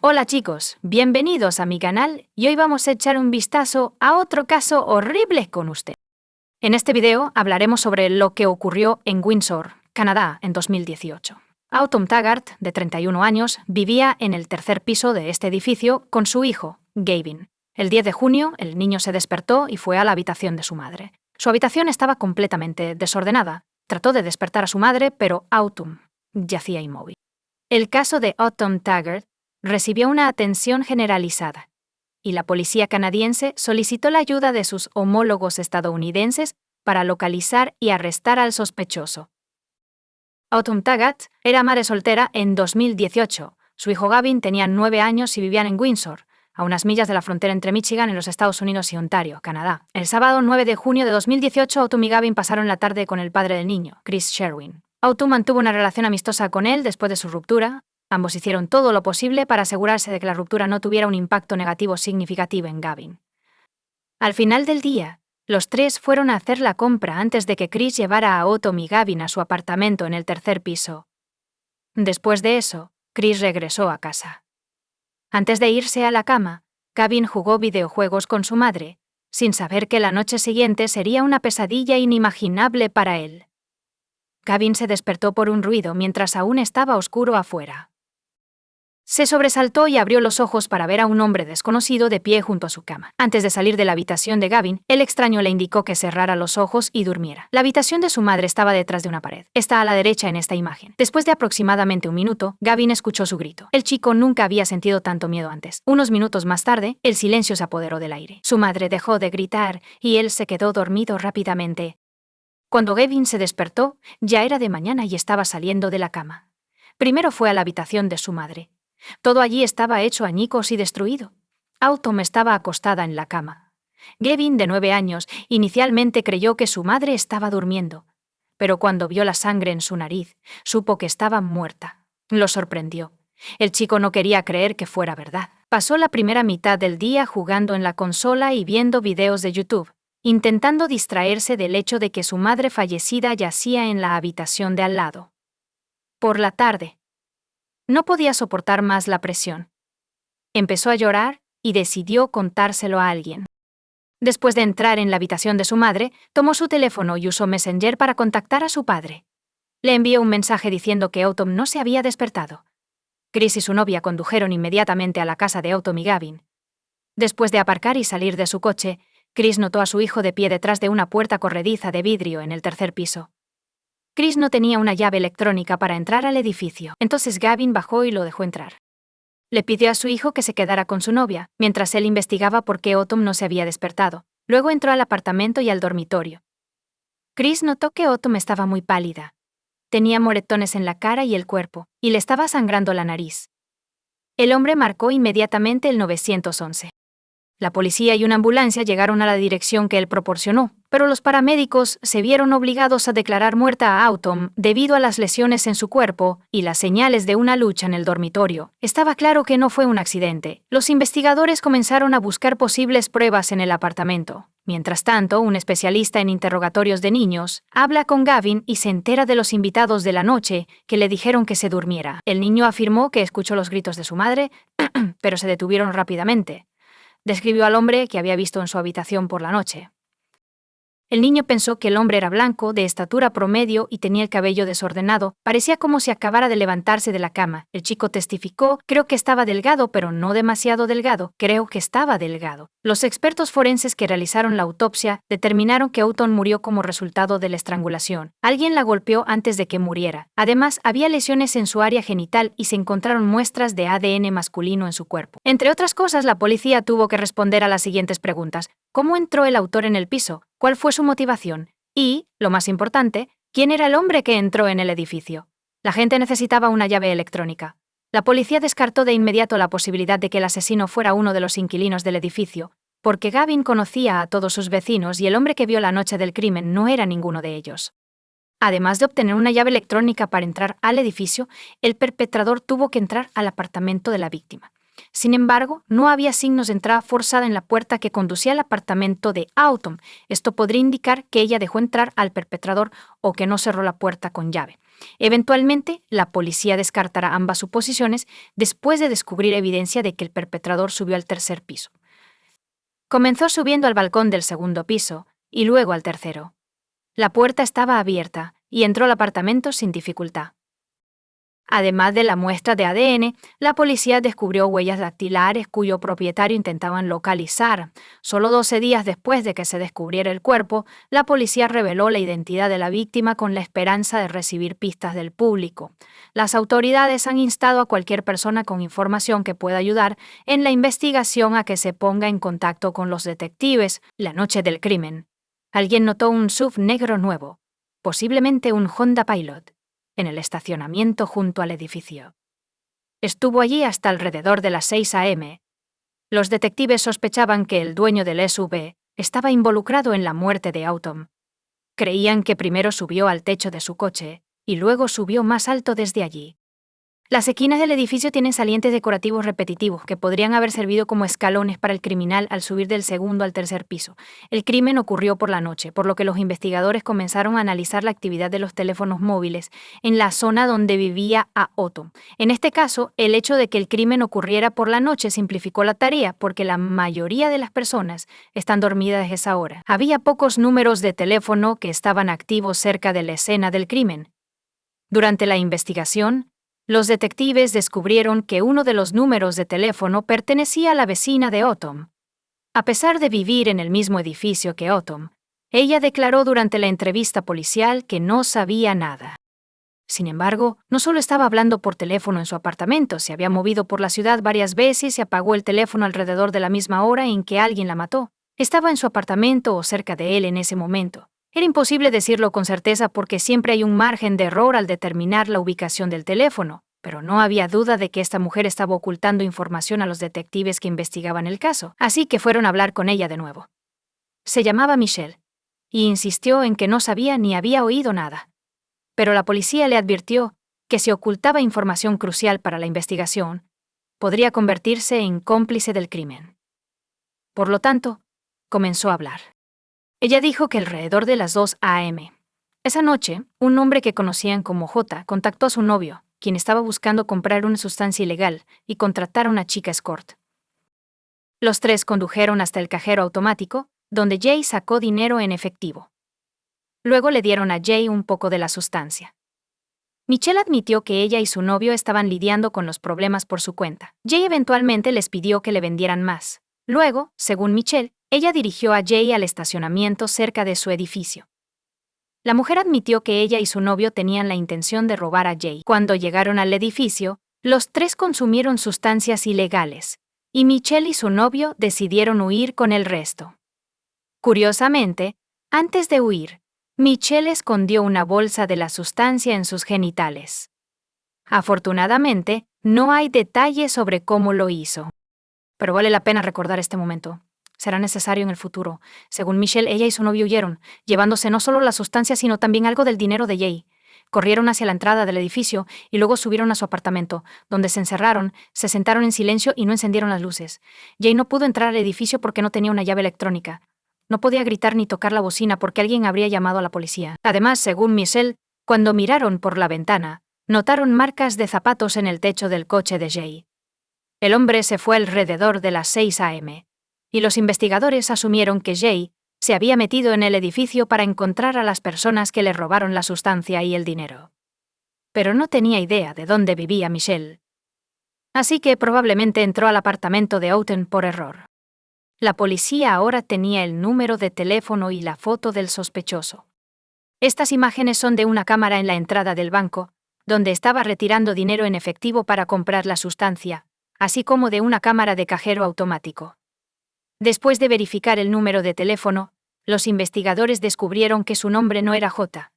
Hola chicos, bienvenidos a mi canal y hoy vamos a echar un vistazo a otro caso horrible con usted. En este video hablaremos sobre lo que ocurrió en Windsor, Canadá, en 2018. Autumn Taggart, de 31 años, vivía en el tercer piso de este edificio con su hijo, Gavin. El 10 de junio, el niño se despertó y fue a la habitación de su madre. Su habitación estaba completamente desordenada. Trató de despertar a su madre, pero Autumn yacía inmóvil. El caso de Autumn Taggart recibió una atención generalizada, y la policía canadiense solicitó la ayuda de sus homólogos estadounidenses para localizar y arrestar al sospechoso. Autumn Taggart era madre soltera en 2018. Su hijo Gavin tenía 9 años y vivían en Windsor, a unas millas de la frontera entre Michigan en los Estados Unidos y Ontario, Canadá. El sábado 9 de junio de 2018, Autumn y Gavin pasaron la tarde con el padre del niño, Chris Sherwin. Autumn mantuvo una relación amistosa con él después de su ruptura. Ambos hicieron todo lo posible para asegurarse de que la ruptura no tuviera un impacto negativo significativo en Gavin. Al final del día, los tres fueron a hacer la compra antes de que Chris llevara a Autumn y Gavin a su apartamento en el tercer piso. Después de eso, Chris regresó a casa. Antes de irse a la cama, Gavin jugó videojuegos con su madre, sin saber que la noche siguiente sería una pesadilla inimaginable para él. Gavin se despertó por un ruido mientras aún estaba oscuro afuera. Se sobresaltó y abrió los ojos para ver a un hombre desconocido de pie junto a su cama. Antes de salir de la habitación de Gavin, el extraño le indicó que cerrara los ojos y durmiera. La habitación de su madre estaba detrás de una pared. Está a la derecha en esta imagen. Después de aproximadamente un minuto, Gavin escuchó su grito. El chico nunca había sentido tanto miedo antes. Unos minutos más tarde, el silencio se apoderó del aire. Su madre dejó de gritar y él se quedó dormido rápidamente. Cuando Gavin se despertó, ya era de mañana y estaba saliendo de la cama. Primero fue a la habitación de su madre. Todo allí estaba hecho añicos y destruido. Autumn estaba acostada en la cama. Gavin, de 9 años, inicialmente creyó que su madre estaba durmiendo, pero cuando vio la sangre en su nariz, supo que estaba muerta. Lo sorprendió. El chico no quería creer que fuera verdad. Pasó la primera mitad del día jugando en la consola y viendo videos de YouTube, intentando distraerse del hecho de que su madre fallecida yacía en la habitación de al lado. Por la tarde, no podía soportar más la presión. Empezó a llorar y decidió contárselo a alguien. Después de entrar en la habitación de su madre, tomó su teléfono y usó Messenger para contactar a su padre. Le envió un mensaje diciendo que Autumn no se había despertado. Chris y su novia condujeron inmediatamente a la casa de Autumn y Gavin. Después de aparcar y salir de su coche, Chris notó a su hijo de pie detrás de una puerta corrediza de vidrio en el tercer piso. Chris no tenía una llave electrónica para entrar al edificio, entonces Gavin bajó y lo dejó entrar. Le pidió a su hijo que se quedara con su novia, mientras él investigaba por qué Autumn no se había despertado. Luego entró al apartamento y al dormitorio. Chris notó que Autumn estaba muy pálida. Tenía moretones en la cara y el cuerpo, y le estaba sangrando la nariz. El hombre marcó inmediatamente el 911. La policía y una ambulancia llegaron a la dirección que él proporcionó, pero los paramédicos se vieron obligados a declarar muerta a Autumn debido a las lesiones en su cuerpo y las señales de una lucha en el dormitorio. Estaba claro que no fue un accidente. Los investigadores comenzaron a buscar posibles pruebas en el apartamento. Mientras tanto, un especialista en interrogatorios de niños habla con Gavin y se entera de los invitados de la noche que le dijeron que se durmiera. El niño afirmó que escuchó los gritos de su madre, pero se detuvieron rápidamente. Describió al hombre que había visto en su habitación por la noche. El niño pensó que el hombre era blanco, de estatura promedio y tenía el cabello desordenado. Parecía como si acabara de levantarse de la cama. El chico testificó: creo que estaba delgado, pero no demasiado delgado. Creo que estaba delgado. Los expertos forenses que realizaron la autopsia determinaron que Autumn murió como resultado de la estrangulación. Alguien la golpeó antes de que muriera. Además, había lesiones en su área genital y se encontraron muestras de ADN masculino en su cuerpo. Entre otras cosas, la policía tuvo que responder a las siguientes preguntas: ¿cómo entró el autor en el piso? ¿Cuál fue su motivación? Y, lo más importante, ¿quién era el hombre que entró en el edificio? La gente necesitaba una llave electrónica. La policía descartó de inmediato la posibilidad de que el asesino fuera uno de los inquilinos del edificio, porque Gavin conocía a todos sus vecinos y el hombre que vio la noche del crimen no era ninguno de ellos. Además de obtener una llave electrónica para entrar al edificio, el perpetrador tuvo que entrar al apartamento de la víctima. Sin embargo, no había signos de entrada forzada en la puerta que conducía al apartamento de Autumn. Esto podría indicar que ella dejó entrar al perpetrador o que no cerró la puerta con llave. Eventualmente, la policía descartará ambas suposiciones después de descubrir evidencia de que el perpetrador subió al tercer piso. Comenzó subiendo al balcón del segundo piso y luego al tercero. La puerta estaba abierta y entró al apartamento sin dificultad. Además de la muestra de ADN, la policía descubrió huellas dactilares cuyo propietario intentaban localizar. Solo 12 días después de que se descubriera el cuerpo, la policía reveló la identidad de la víctima con la esperanza de recibir pistas del público. Las autoridades han instado a cualquier persona con información que pueda ayudar en la investigación a que se ponga en contacto con los detectives. La noche del crimen, alguien notó un SUV negro nuevo, posiblemente un Honda Pilot, en el estacionamiento junto al edificio. Estuvo allí hasta alrededor de las 6 a.m. Los detectives sospechaban que el dueño del SUV estaba involucrado en la muerte de Autumn. Creían que primero subió al techo de su coche y luego subió más alto desde allí. Las esquinas del edificio tienen salientes decorativos repetitivos que podrían haber servido como escalones para el criminal al subir del segundo al tercer piso. El crimen ocurrió por la noche, por lo que los investigadores comenzaron a analizar la actividad de los teléfonos móviles en la zona donde vivía Autumn. En este caso, el hecho de que el crimen ocurriera por la noche simplificó la tarea porque la mayoría de las personas están dormidas a esa hora. Había pocos números de teléfono que estaban activos cerca de la escena del crimen. Durante la investigación, los detectives descubrieron que uno de los números de teléfono pertenecía a la vecina de Autumn. A pesar de vivir en el mismo edificio que Autumn, ella declaró durante la entrevista policial que no sabía nada. Sin embargo, no solo estaba hablando por teléfono en su apartamento, se había movido por la ciudad varias veces y apagó el teléfono alrededor de la misma hora en que alguien la mató. Estaba en su apartamento o cerca de él en ese momento. Era imposible decirlo con certeza porque siempre hay un margen de error al determinar la ubicación del teléfono, pero no había duda de que esta mujer estaba ocultando información a los detectives que investigaban el caso, así que fueron a hablar con ella de nuevo. Se llamaba Michelle, y insistió en que no sabía ni había oído nada. Pero la policía le advirtió que si ocultaba información crucial para la investigación, podría convertirse en cómplice del crimen. Por lo tanto, comenzó a hablar. Ella dijo que alrededor de las 2 a.m. Esa noche, un hombre que conocían como J contactó a su novio, quien estaba buscando comprar una sustancia ilegal y contratar a una chica escort. Los tres condujeron hasta el cajero automático, donde Jay sacó dinero en efectivo. Luego le dieron a Jay un poco de la sustancia. Michelle admitió que ella y su novio estaban lidiando con los problemas por su cuenta. Jay eventualmente les pidió que le vendieran más. Luego, según Michelle, ella dirigió a Jay al estacionamiento cerca de su edificio. La mujer admitió que ella y su novio tenían la intención de robar a Jay. Cuando llegaron al edificio, los tres consumieron sustancias ilegales, y Michelle y su novio decidieron huir con el resto. Curiosamente, antes de huir, Michelle escondió una bolsa de la sustancia en sus genitales. Afortunadamente, no hay detalles sobre cómo lo hizo. Pero vale la pena recordar este momento. Será necesario en el futuro. Según Michelle, ella y su novio huyeron, llevándose no solo la sustancia, sino también algo del dinero de Jay. Corrieron hacia la entrada del edificio y luego subieron a su apartamento, donde se encerraron, se sentaron en silencio y no encendieron las luces. Jay no pudo entrar al edificio porque no tenía una llave electrónica. No podía gritar ni tocar la bocina porque alguien habría llamado a la policía. Además, según Michelle, cuando miraron por la ventana, notaron marcas de zapatos en el techo del coche de Jay. El hombre se fue alrededor de las 6 a.m., y los investigadores asumieron que Jay se había metido en el edificio para encontrar a las personas que le robaron la sustancia y el dinero. Pero no tenía idea de dónde vivía Michelle. Así que probablemente entró al apartamento de Autumn por error. La policía ahora tenía el número de teléfono y la foto del sospechoso. Estas imágenes son de una cámara en la entrada del banco, donde estaba retirando dinero en efectivo para comprar la sustancia, así como de una cámara de cajero automático. Después de verificar el número de teléfono, los investigadores descubrieron que su nombre no era J.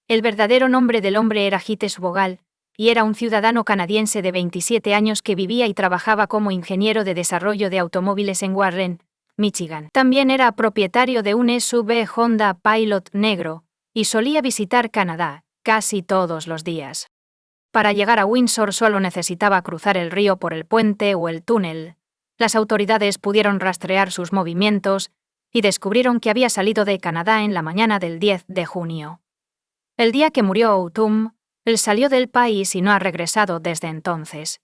El verdadero nombre del hombre era Hitesh Bogal, y era un ciudadano canadiense de 27 años que vivía y trabajaba como ingeniero de desarrollo de automóviles en Warren, Michigan. También era propietario de un SUV Honda Pilot negro, y solía visitar Canadá casi todos los días. Para llegar a Windsor solo necesitaba cruzar el río por el puente o el túnel. Las autoridades pudieron rastrear sus movimientos y descubrieron que había salido de Canadá en la mañana del 10 de junio. El día que murió Autumn, él salió del país y no ha regresado desde entonces.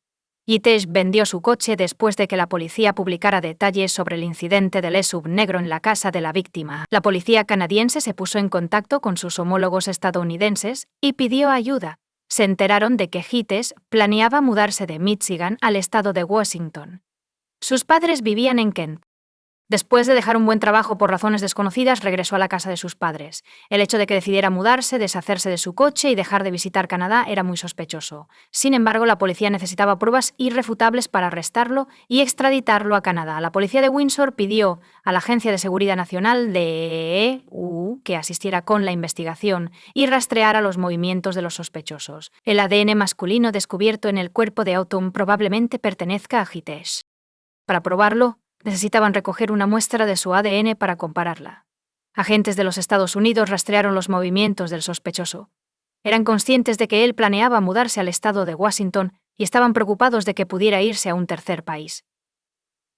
Jitesh vendió su coche después de que la policía publicara detalles sobre el incidente del SUV negro en la casa de la víctima. La policía canadiense se puso en contacto con sus homólogos estadounidenses y pidió ayuda. Se enteraron de que Jitesh planeaba mudarse de Michigan al estado de Washington. Sus padres vivían en Kent. Después de dejar un buen trabajo por razones desconocidas, regresó a la casa de sus padres. El hecho de que decidiera mudarse, deshacerse de su coche y dejar de visitar Canadá era muy sospechoso. Sin embargo, la policía necesitaba pruebas irrefutables para arrestarlo y extraditarlo a Canadá. La policía de Windsor pidió a la Agencia de Seguridad Nacional de EU que asistiera con la investigación y rastreara los movimientos de los sospechosos. El ADN masculino descubierto en el cuerpo de Autumn probablemente pertenezca a Jitesh. Para probarlo, necesitaban recoger una muestra de su ADN para compararla. Agentes de los Estados Unidos rastrearon los movimientos del sospechoso. Eran conscientes de que él planeaba mudarse al estado de Washington y estaban preocupados de que pudiera irse a un tercer país.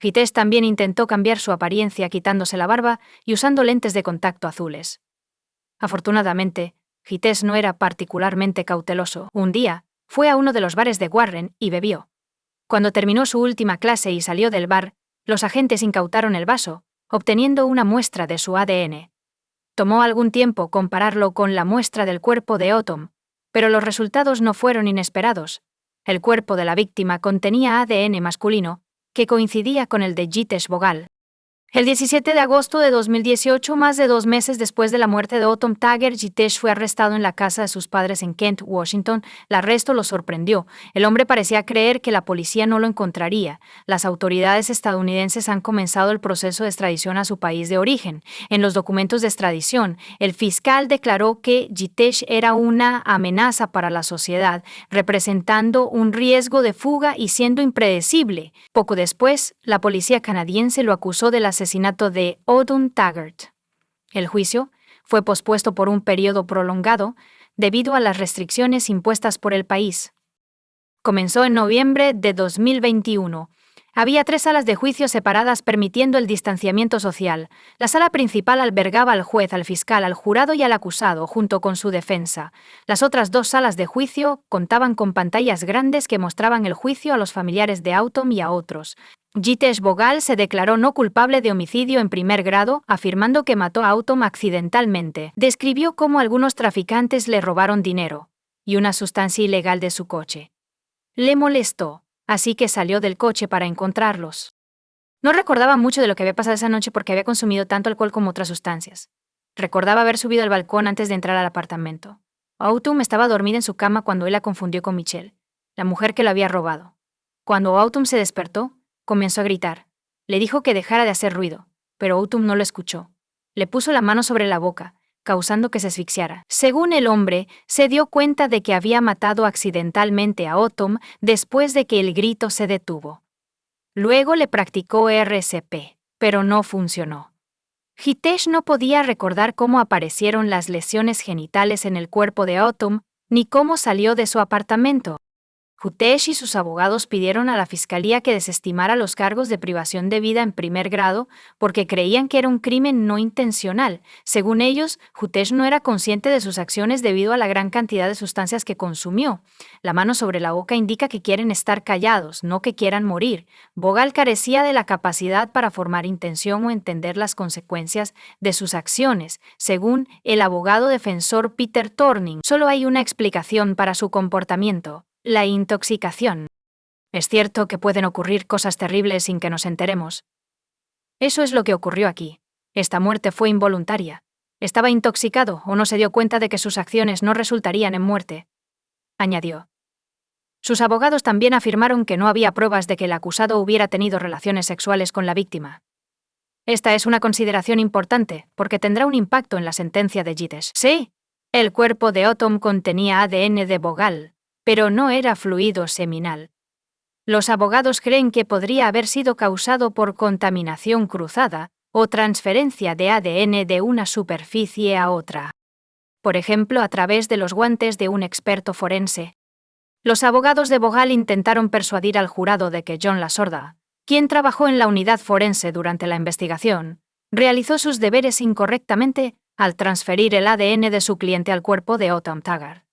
Jitesh también intentó cambiar su apariencia quitándose la barba y usando lentes de contacto azules. Afortunadamente, Jitesh no era particularmente cauteloso. Un día, fue a uno de los bares de Warren y bebió. Cuando terminó su última clase y salió del bar, los agentes incautaron el vaso, obteniendo una muestra de su ADN. Tomó algún tiempo compararlo con la muestra del cuerpo de Autumn, pero los resultados no fueron inesperados. El cuerpo de la víctima contenía ADN masculino, que coincidía con el de Jitesh Bogal. El 17 de agosto de 2018, más de 2 meses después de la muerte de Autumn Taggart, Jitesh fue arrestado en la casa de sus padres en Kent, Washington. El arresto lo sorprendió. El hombre parecía creer que la policía no lo encontraría. Las autoridades estadounidenses han comenzado el proceso de extradición a su país de origen. En los documentos de extradición, el fiscal declaró que Jitesh era una amenaza para la sociedad, representando un riesgo de fuga y siendo impredecible. Poco después, la policía canadiense lo acusó del asesinato de Autumn Taggart. El juicio fue pospuesto por un periodo prolongado debido a las restricciones impuestas por el país. Comenzó en noviembre de 2021. Había 3 salas de juicio separadas permitiendo el distanciamiento social. La sala principal albergaba al juez, al fiscal, al jurado y al acusado, junto con su defensa. Las otras 2 salas de juicio contaban con pantallas grandes que mostraban el juicio a los familiares de Autumn y a otros. Jitesh Bogal se declaró no culpable de homicidio en primer grado, afirmando que mató a Autumn accidentalmente. Describió cómo algunos traficantes le robaron dinero y una sustancia ilegal de su coche. Le molestó, así que salió del coche para encontrarlos. No recordaba mucho de lo que había pasado esa noche porque había consumido tanto alcohol como otras sustancias. Recordaba haber subido al balcón antes de entrar al apartamento. Autumn estaba dormida en su cama cuando él la confundió con Michelle, la mujer que lo había robado. Cuando Autumn se despertó, comenzó a gritar. Le dijo que dejara de hacer ruido, pero Autumn no lo escuchó. Le puso la mano sobre la boca, causando que se asfixiara. Según el hombre, se dio cuenta de que había matado accidentalmente a Autumn después de que el grito se detuvo. Luego le practicó RCP, pero no funcionó. Jitesh no podía recordar cómo aparecieron las lesiones genitales en el cuerpo de Autumn, ni cómo salió de su apartamento. Jitesh y sus abogados pidieron a la fiscalía que desestimara los cargos de privación de vida en primer grado porque creían que era un crimen no intencional. Según ellos, Jitesh no era consciente de sus acciones debido a la gran cantidad de sustancias que consumió. La mano sobre la boca indica que quieren estar callados, no que quieran morir. Bogal carecía de la capacidad para formar intención o entender las consecuencias de sus acciones. Según el abogado defensor Peter Torning, solo hay una explicación para su comportamiento: la intoxicación. Es cierto que pueden ocurrir cosas terribles sin que nos enteremos. Eso es lo que ocurrió aquí. Esta muerte fue involuntaria. Estaba intoxicado o no se dio cuenta de que sus acciones no resultarían en muerte, añadió. Sus abogados también afirmaron que no había pruebas de que el acusado hubiera tenido relaciones sexuales con la víctima. Esta es una consideración importante porque tendrá un impacto en la sentencia de Jitesh. Sí, el cuerpo de Autumn contenía ADN de Bogal, pero no era fluido seminal. Los abogados creen que podría haber sido causado por contaminación cruzada o transferencia de ADN de una superficie a otra. Por ejemplo, a través de los guantes de un experto forense. Los abogados de Bogal intentaron persuadir al jurado de que John Lasorda, quien trabajó en la unidad forense durante la investigación, realizó sus deberes incorrectamente al transferir el ADN de su cliente al cuerpo de Autumn Taggart.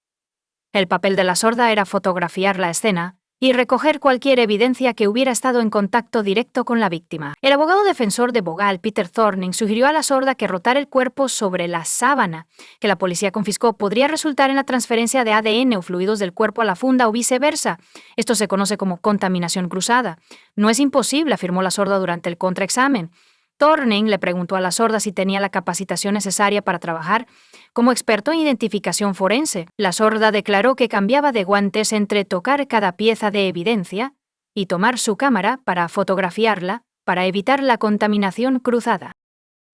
El papel de Lasorda era fotografiar la escena y recoger cualquier evidencia que hubiera estado en contacto directo con la víctima. El abogado defensor de Bogal, Peter Thorning, sugirió a Lasorda que rotar el cuerpo sobre la sábana que la policía confiscó podría resultar en la transferencia de ADN o fluidos del cuerpo a la funda o viceversa. Esto se conoce como contaminación cruzada. No es imposible, afirmó Lasorda durante el contraexamen. Thorning le preguntó a Lasorda si tenía la capacitación necesaria para trabajar como experto en identificación forense. Lasorda declaró que cambiaba de guantes entre tocar cada pieza de evidencia y tomar su cámara para fotografiarla para evitar la contaminación cruzada.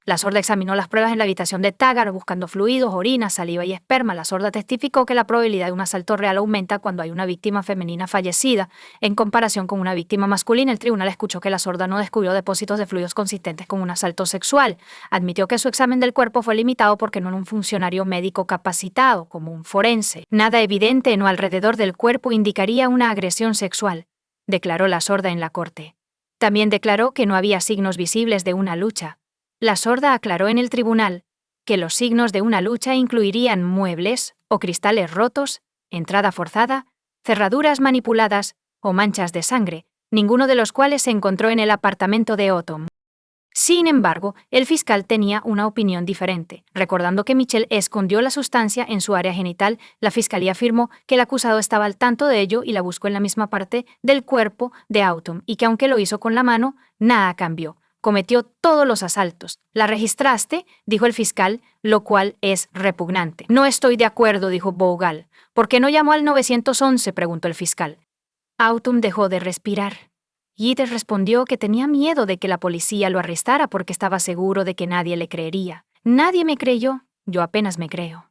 Lasorda examinó las pruebas en la habitación de Taggart buscando fluidos, orina, saliva y esperma. Lasorda testificó que la probabilidad de un asalto real aumenta cuando hay una víctima femenina fallecida en comparación con una víctima masculina. El tribunal escuchó que Lasorda no descubrió depósitos de fluidos consistentes con un asalto sexual. Admitió que su examen del cuerpo fue limitado porque no era un funcionario médico capacitado, como un forense. Nada evidente en o alrededor del cuerpo indicaría una agresión sexual, declaró Lasorda en la corte. También declaró que no había signos visibles de una lucha. Lasorda aclaró en el tribunal que los signos de una lucha incluirían muebles o cristales rotos, entrada forzada, cerraduras manipuladas o manchas de sangre, ninguno de los cuales se encontró en el apartamento de Autumn. Sin embargo, el fiscal tenía una opinión diferente. Recordando que Michelle escondió la sustancia en su área genital, la fiscalía afirmó que el acusado estaba al tanto de ello y la buscó en la misma parte del cuerpo de Autumn y que aunque lo hizo con la mano, nada cambió. Cometió todos los asaltos. ¿La registraste?, dijo el fiscal, lo cual es repugnante. No estoy de acuerdo, dijo Bogal. ¿Por qué no llamó al 911?, preguntó el fiscal. Autumn dejó de respirar. Yeater respondió que tenía miedo de que la policía lo arrestara porque estaba seguro de que nadie le creería. Nadie me creyó, yo apenas me creo.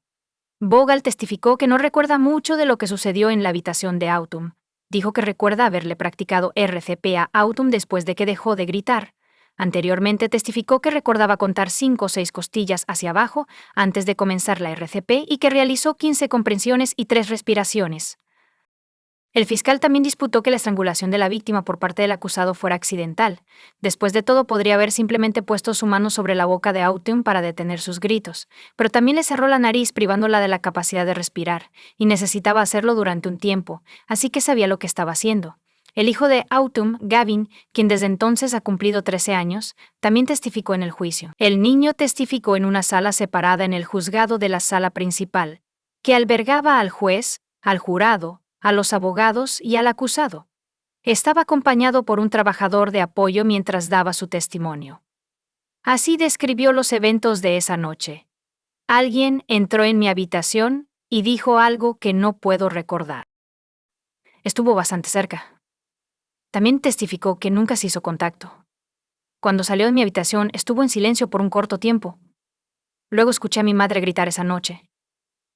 Bogal testificó que no recuerda mucho de lo que sucedió en la habitación de Autumn. Dijo que recuerda haberle practicado RCP a Autumn después de que dejó de gritar. Anteriormente testificó que recordaba contar 5 o 6 costillas hacia abajo antes de comenzar la RCP y que realizó 15 comprensiones y 3 respiraciones. El fiscal también disputó que la estrangulación de la víctima por parte del acusado fuera accidental. Después de todo, podría haber simplemente puesto su mano sobre la boca de Autumn para detener sus gritos, pero también le cerró la nariz privándola de la capacidad de respirar, y necesitaba hacerlo durante un tiempo, así que sabía lo que estaba haciendo. El hijo de Autumn, Gavin, quien desde entonces ha cumplido 13 años, también testificó en el juicio. El niño testificó en una sala separada en el juzgado de la sala principal, que albergaba al juez, al jurado, a los abogados y al acusado. Estaba acompañado por un trabajador de apoyo mientras daba su testimonio. Así describió los eventos de esa noche. Alguien entró en mi habitación y dijo algo que no puedo recordar. Estuvo bastante cerca. También testificó que nunca se hizo contacto. Cuando salió de mi habitación, estuvo en silencio por un corto tiempo. Luego escuché a mi madre gritar esa noche.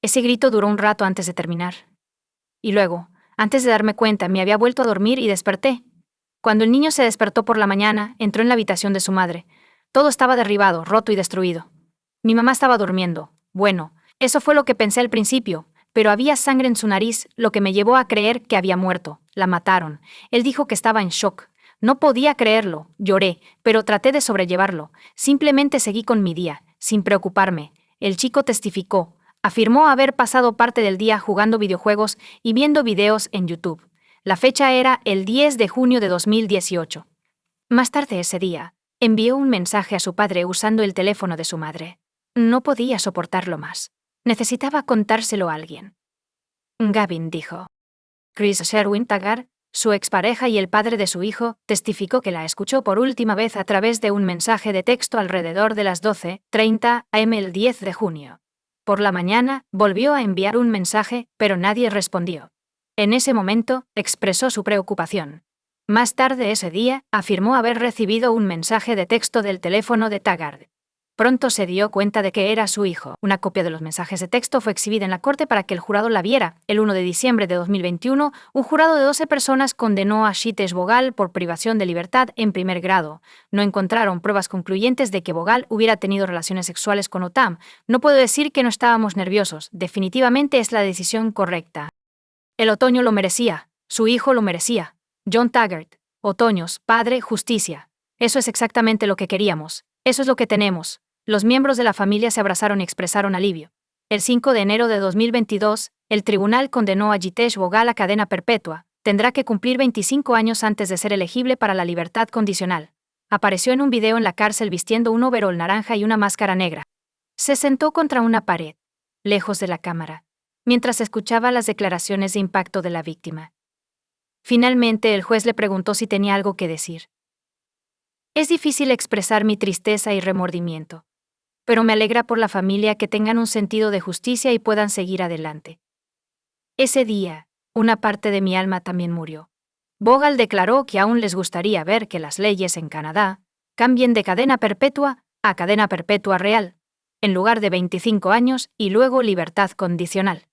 Ese grito duró un rato antes de terminar. Y luego, antes de darme cuenta, me había vuelto a dormir y desperté. Cuando el niño se despertó por la mañana, entró en la habitación de su madre. Todo estaba derribado, roto y destruido. Mi mamá estaba durmiendo. Bueno, eso fue lo que pensé al principio, pero había sangre en su nariz, lo que me llevó a creer que había muerto. La mataron. Él dijo que estaba en shock. No podía creerlo. Lloré, pero traté de sobrellevarlo. Simplemente seguí con mi día, sin preocuparme. El chico testificó. Afirmó haber pasado parte del día jugando videojuegos y viendo videos en YouTube. La fecha era el 10 de junio de 2018. Más tarde ese día, envió un mensaje a su padre usando el teléfono de su madre. No podía soportarlo más. Necesitaba contárselo a alguien. Gavin dijo. Chris Sherwin Taggart, su expareja y el padre de su hijo, testificó que la escuchó por última vez a través de un mensaje de texto alrededor de las 12:30 am el 10 de junio. Por la mañana, volvió a enviar un mensaje, pero nadie respondió. En ese momento, expresó su preocupación. Más tarde ese día, afirmó haber recibido un mensaje de texto del teléfono de Taggart. Pronto se dio cuenta de que era su hijo. Una copia de los mensajes de texto fue exhibida en la corte para que el jurado la viera. El 1 de diciembre de 2021, un jurado de 12 personas condenó a Sheetes Bogal por privación de libertad en primer grado. No encontraron pruebas concluyentes de que Bogal hubiera tenido relaciones sexuales con Autumn. No puedo decir que no estábamos nerviosos. Definitivamente es la decisión correcta. El otoño lo merecía, su hijo lo merecía. John Taggart, otoños, padre, justicia. Eso es exactamente lo que queríamos, eso es lo que tenemos. Los miembros de la familia se abrazaron y expresaron alivio. El 5 de enero de 2022, el tribunal condenó a Jitesh Bhogal a cadena perpetua. Tendrá que cumplir 25 años antes de ser elegible para la libertad condicional. Apareció en un video en la cárcel vistiendo un overol naranja y una máscara negra. Se sentó contra una pared, lejos de la cámara, mientras escuchaba las declaraciones de impacto de la víctima. Finalmente, el juez le preguntó si tenía algo que decir. Es difícil expresar mi tristeza y remordimiento, pero me alegra por la familia que tengan un sentido de justicia y puedan seguir adelante. Ese día, una parte de mi alma también murió. Bhogal declaró que aún les gustaría ver que las leyes en Canadá cambien de cadena perpetua a cadena perpetua real, en lugar de 25 años y luego libertad condicional.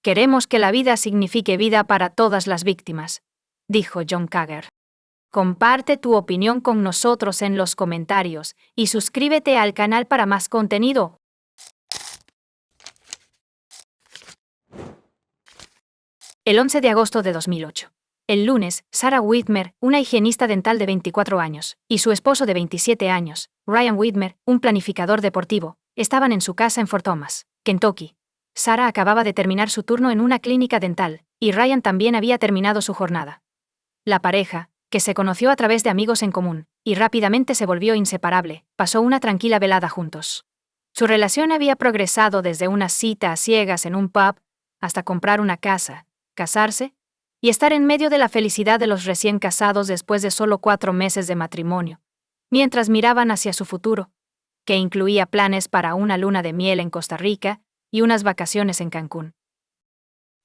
Queremos que la vida signifique vida para todas las víctimas, dijo John Taggart. Comparte tu opinión con nosotros en los comentarios y suscríbete al canal para más contenido. El 11 de agosto de 2008. El lunes, Sarah Whitmer, una higienista dental de 24 años, y su esposo de 27 años, Ryan Whitmer, un planificador deportivo, estaban en su casa en Fort Thomas, Kentucky. Sarah acababa de terminar su turno en una clínica dental, y Ryan también había terminado su jornada. La pareja, que se conoció a través de amigos en común, y rápidamente se volvió inseparable, pasó una tranquila velada juntos. Su relación había progresado desde una cita a ciegas en un pub, hasta comprar una casa, casarse, y estar en medio de la felicidad de los recién casados después de solo 4 meses de matrimonio, mientras miraban hacia su futuro, que incluía planes para una luna de miel en Costa Rica y unas vacaciones en Cancún.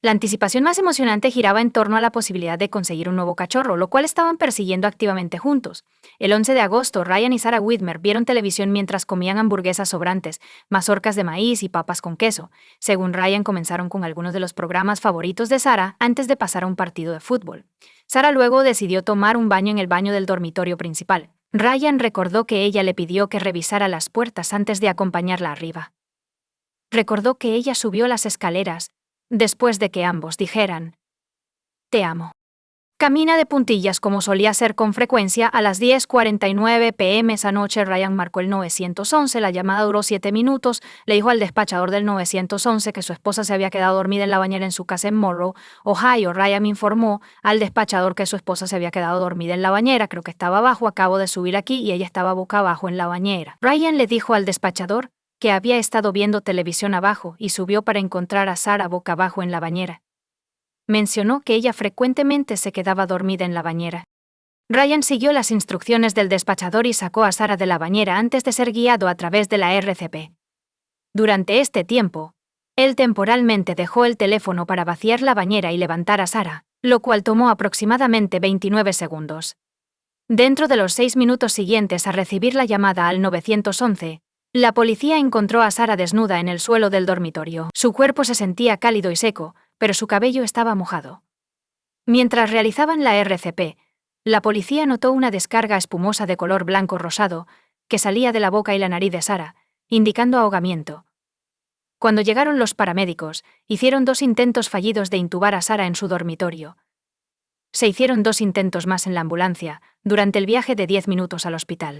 La anticipación más emocionante giraba en torno a la posibilidad de conseguir un nuevo cachorro, lo cual estaban persiguiendo activamente juntos. El 11 de agosto, Ryan y Sarah Whitmer vieron televisión mientras comían hamburguesas sobrantes, mazorcas de maíz y papas con queso. Según Ryan, comenzaron con algunos de los programas favoritos de Sarah antes de pasar a un partido de fútbol. Sarah luego decidió tomar un baño en el baño del dormitorio principal. Ryan recordó que ella le pidió que revisara las puertas antes de acompañarla arriba. Recordó que ella subió las escaleras, después de que ambos dijeran, «Te amo». Camina de puntillas como solía hacer con frecuencia. A las 10:49 p.m. esa noche Ryan marcó el 911, la llamada duró 7 minutos, le dijo al despachador del 911 que su esposa se había quedado dormida en la bañera en su casa en Monroe, Ohio. Ryan informó al despachador que su esposa se había quedado dormida en la bañera, creo que estaba abajo, acabo de subir aquí y ella estaba boca abajo en la bañera. Ryan le dijo al despachador que había estado viendo televisión abajo y subió para encontrar a Sarah boca abajo en la bañera. Mencionó que ella frecuentemente se quedaba dormida en la bañera. Ryan siguió las instrucciones del despachador y sacó a Sarah de la bañera antes de ser guiado a través de la RCP. Durante este tiempo, él temporalmente dejó el teléfono para vaciar la bañera y levantar a Sarah, lo cual tomó aproximadamente 29 segundos. Dentro de los 6 minutos siguientes a recibir la llamada al 911, la policía encontró a Sarah desnuda en el suelo del dormitorio. Su cuerpo se sentía cálido y seco, pero su cabello estaba mojado. Mientras realizaban la RCP, la policía notó una descarga espumosa de color blanco rosado que salía de la boca y la nariz de Sarah, indicando ahogamiento. Cuando llegaron los paramédicos, hicieron 2 intentos fallidos de intubar a Sarah en su dormitorio. Se hicieron 2 intentos más en la ambulancia, durante el viaje de 10 minutos al hospital.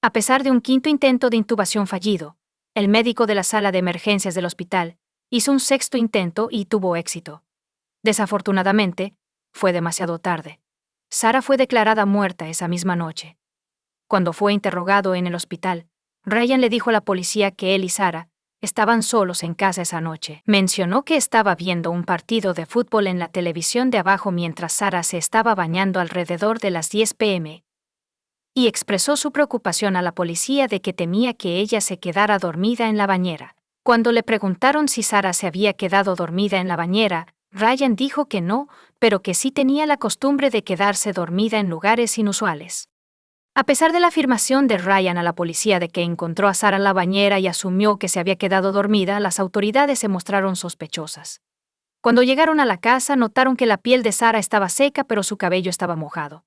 A pesar de un 5º intento de intubación fallido, el médico de la sala de emergencias del hospital hizo un 6º intento y tuvo éxito. Desafortunadamente, fue demasiado tarde. Sarah fue declarada muerta esa misma noche. Cuando fue interrogado en el hospital, Ryan le dijo a la policía que él y Sarah estaban solos en casa esa noche. Mencionó que estaba viendo un partido de fútbol en la televisión de abajo mientras Sarah se estaba bañando alrededor de las 10 p.m. y expresó su preocupación a la policía de que temía que ella se quedara dormida en la bañera. Cuando le preguntaron si Sarah se había quedado dormida en la bañera, Ryan dijo que no, pero que sí tenía la costumbre de quedarse dormida en lugares inusuales. A pesar de la afirmación de Ryan a la policía de que encontró a Sarah en la bañera y asumió que se había quedado dormida, las autoridades se mostraron sospechosas. Cuando llegaron a la casa, notaron que la piel de Sarah estaba seca, pero su cabello estaba mojado.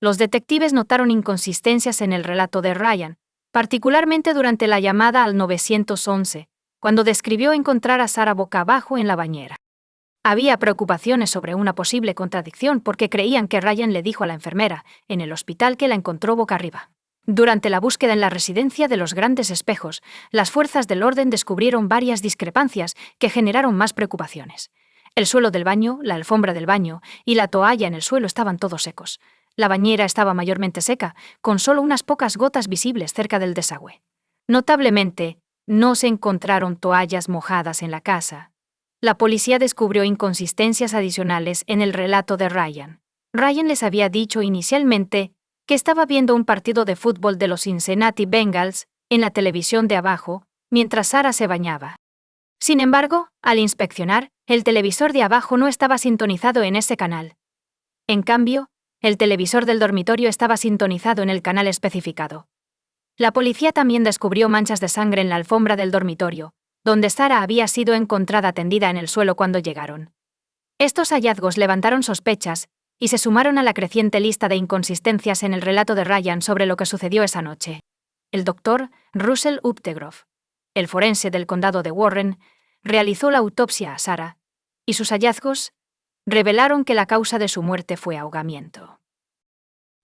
Los detectives notaron inconsistencias en el relato de Ryan, particularmente durante la llamada al 911, cuando describió encontrar a Sarah boca abajo en la bañera. Había preocupaciones sobre una posible contradicción porque creían que Ryan le dijo a la enfermera en el hospital que la encontró boca arriba. Durante la búsqueda en la residencia de los Grandes Espejos, las fuerzas del orden descubrieron varias discrepancias que generaron más preocupaciones. El suelo del baño, la alfombra del baño y la toalla en el suelo estaban todos secos. La bañera estaba mayormente seca, con solo unas pocas gotas visibles cerca del desagüe. Notablemente, no se encontraron toallas mojadas en la casa. La policía descubrió inconsistencias adicionales en el relato de Ryan. Ryan les había dicho inicialmente que estaba viendo un partido de fútbol de los Cincinnati Bengals en la televisión de abajo mientras Sarah se bañaba. Sin embargo, al inspeccionar, el televisor de abajo no estaba sintonizado en ese canal. En cambio, el televisor del dormitorio estaba sintonizado en el canal especificado. La policía también descubrió manchas de sangre en la alfombra del dormitorio, donde Sarah había sido encontrada tendida en el suelo cuando llegaron. Estos hallazgos levantaron sospechas y se sumaron a la creciente lista de inconsistencias en el relato de Ryan sobre lo que sucedió esa noche. El doctor Russell Updegrove, el forense del condado de Warren, realizó la autopsia a Sarah, y sus hallazgos revelaron que la causa de su muerte fue ahogamiento.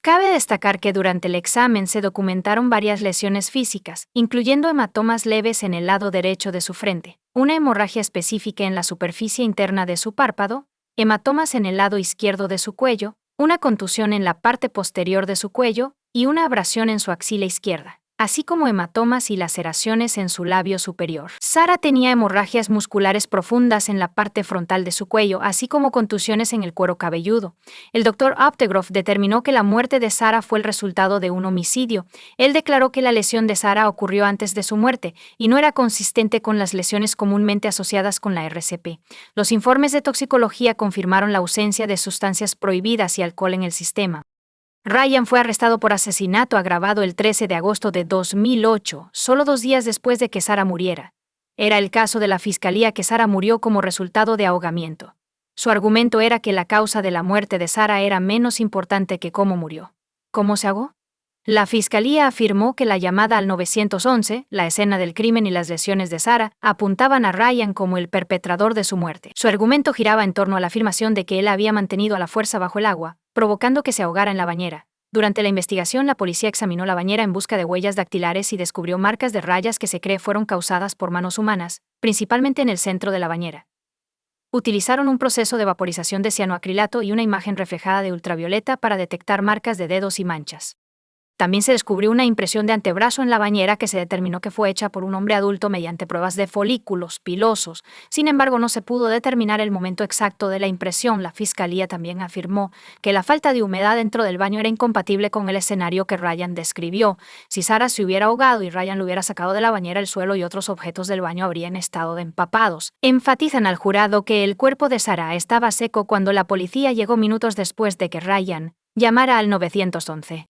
Cabe destacar que durante el examen se documentaron varias lesiones físicas, incluyendo hematomas leves en el lado derecho de su frente, una hemorragia específica en la superficie interna de su párpado, hematomas en el lado izquierdo de su cuello, una contusión en la parte posterior de su cuello y una abrasión en su axila izquierda, así como hematomas y laceraciones en su labio superior. Sarah tenía hemorragias musculares profundas en la parte frontal de su cuello, así como contusiones en el cuero cabelludo. El Dr. Updegrove determinó que la muerte de Sarah fue el resultado de un homicidio. Él declaró que la lesión de Sarah ocurrió antes de su muerte y no era consistente con las lesiones comúnmente asociadas con la RCP. Los informes de toxicología confirmaron la ausencia de sustancias prohibidas y alcohol en el sistema. Ryan fue arrestado por asesinato agravado el 13 de agosto de 2008, solo 2 días después de que Sarah muriera. Era el caso de la fiscalía que Sarah murió como resultado de ahogamiento. Su argumento era que la causa de la muerte de Sarah era menos importante que cómo murió. ¿Cómo se ahogó? La fiscalía afirmó que la llamada al 911, la escena del crimen y las lesiones de Sarah apuntaban a Ryan como el perpetrador de su muerte. Su argumento giraba en torno a la afirmación de que él había mantenido a la fuerza bajo el agua, provocando que se ahogara en la bañera. Durante la investigación, la policía examinó la bañera en busca de huellas dactilares y descubrió marcas de rayas que se cree fueron causadas por manos humanas, principalmente en el centro de la bañera. Utilizaron un proceso de vaporización de cianoacrilato y una imagen reflejada de ultravioleta para detectar marcas de dedos y manchas. También se descubrió una impresión de antebrazo en la bañera que se determinó que fue hecha por un hombre adulto mediante pruebas de folículos pilosos. Sin embargo, no se pudo determinar el momento exacto de la impresión. La fiscalía también afirmó que la falta de humedad dentro del baño era incompatible con el escenario que Ryan describió. Si Sarah se hubiera ahogado y Ryan lo hubiera sacado de la bañera, el suelo y otros objetos del baño habrían estado empapados. Enfatizan al jurado que el cuerpo de Sarah estaba seco cuando la policía llegó minutos después de que Ryan llamara al 911.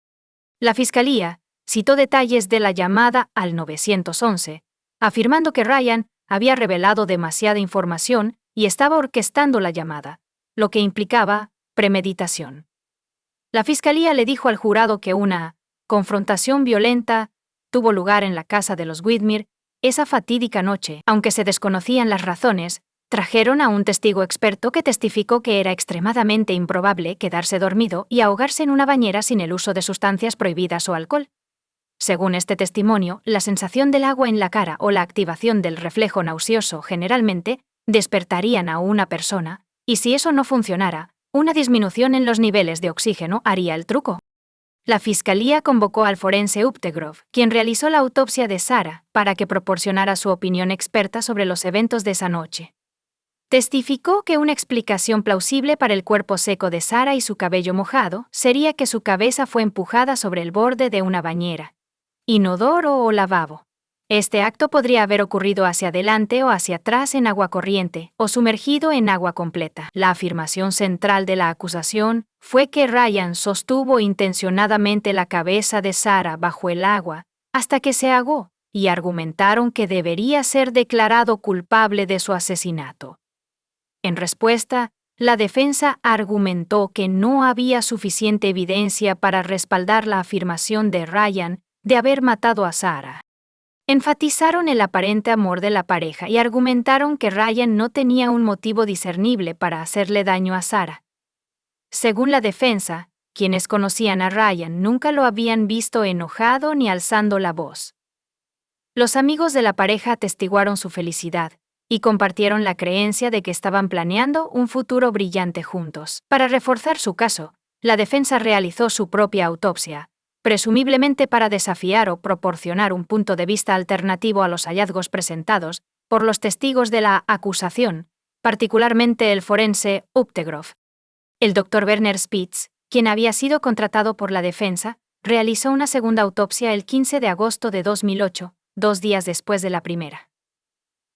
La fiscalía citó detalles de la llamada al 911, afirmando que Ryan había revelado demasiada información y estaba orquestando la llamada, lo que implicaba premeditación. La fiscalía le dijo al jurado que una confrontación violenta tuvo lugar en la casa de los Whitmer esa fatídica noche. Aunque se desconocían las razones, trajeron a un testigo experto que testificó que era extremadamente improbable quedarse dormido y ahogarse en una bañera sin el uso de sustancias prohibidas o alcohol. Según este testimonio, la sensación del agua en la cara o la activación del reflejo nauseoso generalmente despertarían a una persona, y si eso no funcionara, una disminución en los niveles de oxígeno haría el truco. La fiscalía convocó al forense Updegrove, quien realizó la autopsia de Sarah, para que proporcionara su opinión experta sobre los eventos de esa noche. Testificó que una explicación plausible para el cuerpo seco de Sarah y su cabello mojado sería que su cabeza fue empujada sobre el borde de una bañera, inodoro o lavabo. Este acto podría haber ocurrido hacia adelante o hacia atrás en agua corriente o sumergido en agua completa. La afirmación central de la acusación fue que Ryan sostuvo intencionadamente la cabeza de Sarah bajo el agua hasta que se ahogó, y argumentaron que debería ser declarado culpable de su asesinato. En respuesta, la defensa argumentó que no había suficiente evidencia para respaldar la afirmación de Ryan de haber matado a Sarah. Enfatizaron el aparente amor de la pareja y argumentaron que Ryan no tenía un motivo discernible para hacerle daño a Sarah. Según la defensa, quienes conocían a Ryan nunca lo habían visto enojado ni alzando la voz. Los amigos de la pareja atestiguaron su felicidad y compartieron la creencia de que estaban planeando un futuro brillante juntos. Para reforzar su caso, la defensa realizó su propia autopsia, presumiblemente para desafiar o proporcionar un punto de vista alternativo a los hallazgos presentados por los testigos de la acusación, particularmente el forense Uptegroff. El Dr. Werner Spitz, quien había sido contratado por la defensa, realizó una segunda autopsia el 15 de agosto de 2008, 2 días después de la primera.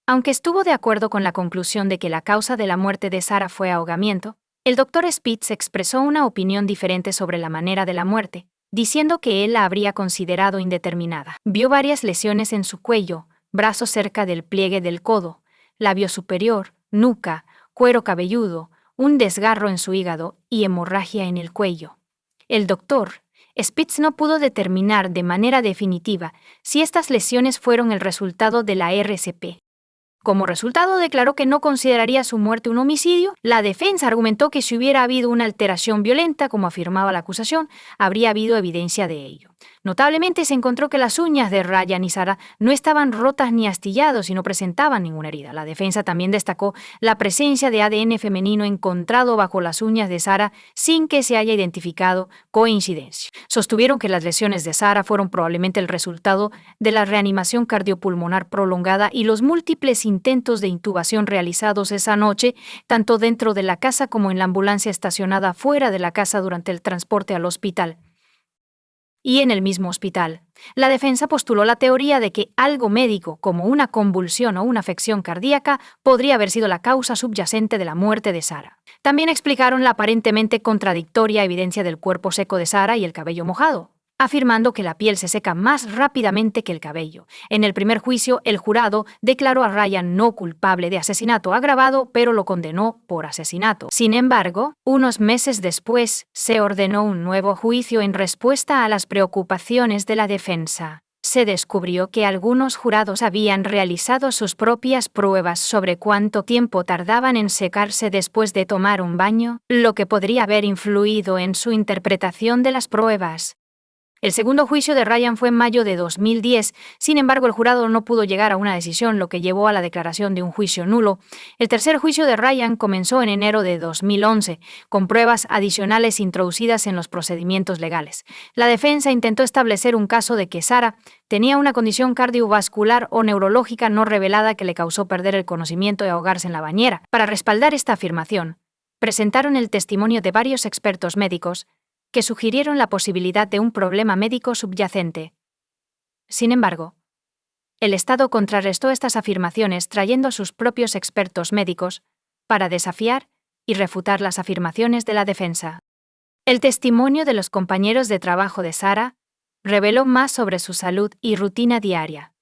Aunque estuvo de acuerdo con la conclusión de que la causa de la muerte de Sarah fue ahogamiento, el Dr. Spitz expresó una opinión diferente sobre la manera de la muerte, diciendo que él la habría considerado indeterminada. Vio varias lesiones en su cuello, brazos cerca del pliegue del codo, labio superior, nuca, cuero cabelludo, un desgarro en su hígado y hemorragia en el cuello. El doctor Spitz no pudo determinar de manera definitiva si estas lesiones fueron el resultado de la RCP. Como resultado, declaró que no consideraría su muerte un homicidio. La defensa argumentó que si hubiera habido una alteración violenta, como afirmaba la acusación, habría habido evidencia de ello. Notablemente se encontró que las uñas de Ryan y Sarah no estaban rotas ni astillados y no presentaban ninguna herida. La defensa también destacó la presencia de ADN femenino encontrado bajo las uñas de Sarah sin que se haya identificado coincidencia. Sostuvieron que las lesiones de Sarah fueron probablemente el resultado de la reanimación cardiopulmonar prolongada y los múltiples intentos de intubación realizados esa noche, tanto dentro de la casa como en la ambulancia estacionada fuera de la casa durante el transporte al hospital. Y en el mismo hospital, la defensa postuló la teoría de que algo médico, como una convulsión o una afección cardíaca, podría haber sido la causa subyacente de la muerte de Sarah. También explicaron la aparentemente contradictoria evidencia del cuerpo seco de Sarah y el cabello mojado, afirmando que la piel se seca más rápidamente que el cabello. En el primer juicio, el jurado declaró a Ryan no culpable de asesinato agravado, pero lo condenó por asesinato. Sin embargo, unos meses después, se ordenó un nuevo juicio en respuesta a las preocupaciones de la defensa. Se descubrió que algunos jurados habían realizado sus propias pruebas sobre cuánto tiempo tardaban en secarse después de tomar un baño, lo que podría haber influido en su interpretación de las pruebas. El segundo juicio de Ryan fue en mayo de 2010, sin embargo el jurado no pudo llegar a una decisión, lo que llevó a la declaración de un juicio nulo. El tercer juicio de Ryan comenzó en enero de 2011, con pruebas adicionales introducidas en los procedimientos legales. La defensa intentó establecer un caso de que Sarah tenía una condición cardiovascular o neurológica no revelada que le causó perder el conocimiento y ahogarse en la bañera. Para respaldar esta afirmación, presentaron el testimonio de varios expertos médicos que sugirieron la posibilidad de un problema médico subyacente. Sin embargo, el Estado contrarrestó estas afirmaciones trayendo a sus propios expertos médicos para desafiar y refutar las afirmaciones de la defensa. El testimonio de los compañeros de trabajo de Sarah reveló más sobre su salud y rutina diaria.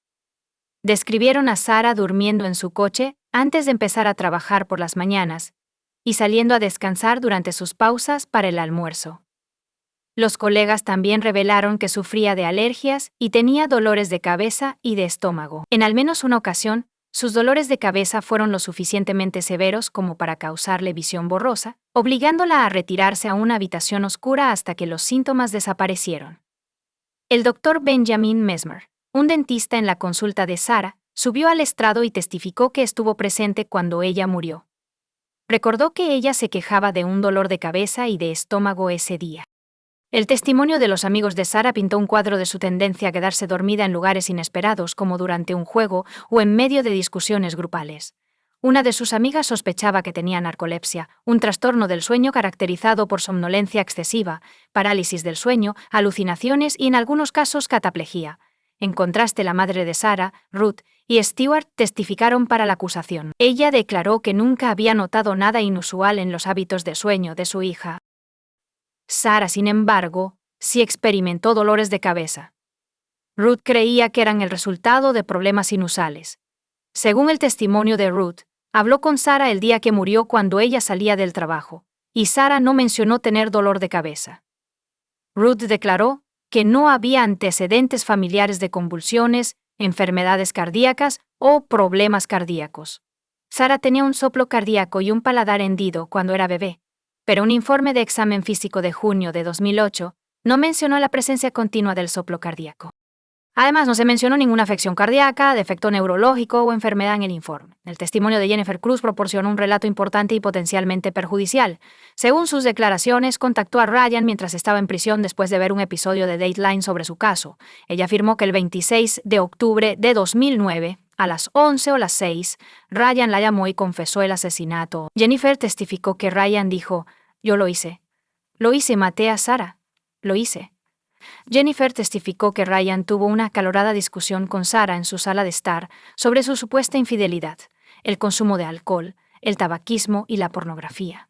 Describieron a Sarah durmiendo en su coche antes de empezar a trabajar por las mañanas y saliendo a descansar durante sus pausas para el almuerzo. Los colegas también revelaron que sufría de alergias y tenía dolores de cabeza y de estómago. En al menos una ocasión, sus dolores de cabeza fueron lo suficientemente severos como para causarle visión borrosa, obligándola a retirarse a una habitación oscura hasta que los síntomas desaparecieron. El doctor Benjamin Mesmer, un dentista en la consulta de Sarah, subió al estrado y testificó que estuvo presente cuando ella murió. Recordó que ella se quejaba de un dolor de cabeza y de estómago ese día. El testimonio de los amigos de Sarah pintó un cuadro de su tendencia a quedarse dormida en lugares inesperados, como durante un juego o en medio de discusiones grupales. Una de sus amigas sospechaba que tenía narcolepsia, un trastorno del sueño caracterizado por somnolencia excesiva, parálisis del sueño, alucinaciones y en algunos casos cataplejía. En contraste, la madre de Sarah, Ruth, y Stewart testificaron para la acusación. Ella declaró que nunca había notado nada inusual en los hábitos de sueño de su hija. Sarah, sin embargo, sí experimentó dolores de cabeza. Ruth creía que eran el resultado de problemas inusuales. Según el testimonio de Ruth, habló con Sarah el día que murió cuando ella salía del trabajo, y Sarah no mencionó tener dolor de cabeza. Ruth declaró que no había antecedentes familiares de convulsiones, enfermedades cardíacas o problemas cardíacos. Sarah tenía un soplo cardíaco y un paladar hendido cuando era bebé, pero un informe de examen físico de junio de 2008 no mencionó la presencia continua del soplo cardíaco. Además, no se mencionó ninguna afección cardíaca, defecto neurológico o enfermedad en el informe. El testimonio de Jennifer Cruz proporcionó un relato importante y potencialmente perjudicial. Según sus declaraciones, contactó a Ryan mientras estaba en prisión después de ver un episodio de Dateline sobre su caso. Ella afirmó que el 26 de octubre de 2009, a las 11 o las 6, Ryan la llamó y confesó el asesinato. Jennifer testificó que Ryan dijo: «Yo lo hice. Lo hice, maté a Sarah. Lo hice». Jennifer testificó que Ryan tuvo una acalorada discusión con Sarah en su sala de estar sobre su supuesta infidelidad, el consumo de alcohol, el tabaquismo y la pornografía.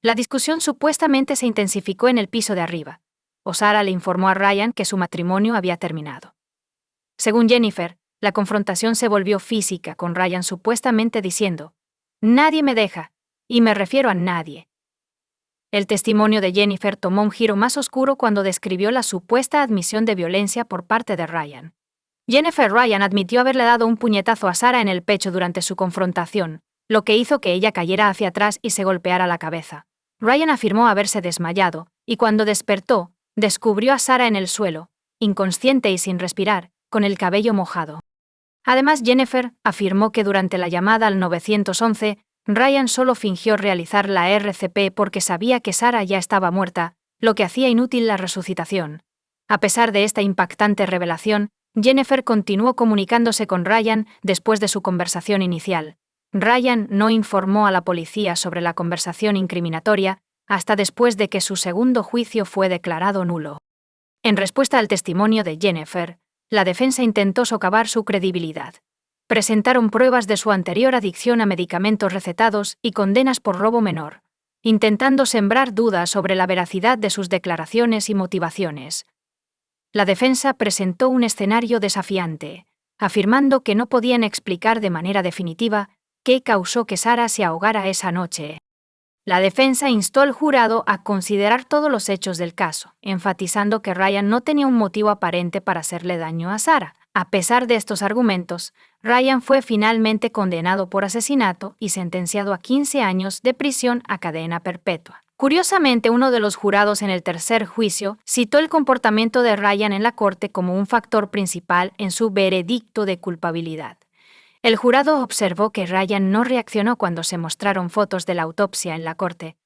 La discusión supuestamente se intensificó en el piso de arriba, o Sarah le informó a Ryan que su matrimonio había terminado. Según Jennifer, la confrontación se volvió física, con Ryan supuestamente diciendo: «Nadie me deja, y me refiero a nadie». El testimonio de Jennifer tomó un giro más oscuro cuando describió la supuesta admisión de violencia por parte de Ryan. Jennifer Ryan admitió haberle dado un puñetazo a Sarah en el pecho durante su confrontación, lo que hizo que ella cayera hacia atrás y se golpeara la cabeza. Ryan afirmó haberse desmayado, y cuando despertó, descubrió a Sarah en el suelo, inconsciente y sin respirar, con el cabello mojado. Además, Jennifer afirmó que durante la llamada al 911, Ryan solo fingió realizar la RCP porque sabía que Sarah ya estaba muerta, lo que hacía inútil la resucitación. A pesar de esta impactante revelación, Jennifer continuó comunicándose con Ryan después de su conversación inicial. Ryan no informó a la policía sobre la conversación incriminatoria hasta después de que su segundo juicio fue declarado nulo. En respuesta al testimonio de Jennifer, la defensa intentó socavar su credibilidad. Presentaron pruebas de su anterior adicción a medicamentos recetados y condenas por robo menor, intentando sembrar dudas sobre la veracidad de sus declaraciones y motivaciones. La defensa presentó un escenario desafiante, afirmando que no podían explicar de manera definitiva qué causó que Sarah se ahogara esa noche. La defensa instó al jurado a considerar todos los hechos del caso, enfatizando que Ryan no tenía un motivo aparente para hacerle daño a Sarah. A pesar de estos argumentos, Ryan fue finalmente condenado por asesinato y sentenciado a 15 años de prisión a cadena perpetua. Curiosamente, uno de los jurados en el tercer juicio citó el comportamiento de Ryan en la corte como un factor principal en su veredicto de culpabilidad. El jurado observó que Ryan no reaccionó cuando se mostraron fotos de la autopsia en la corte,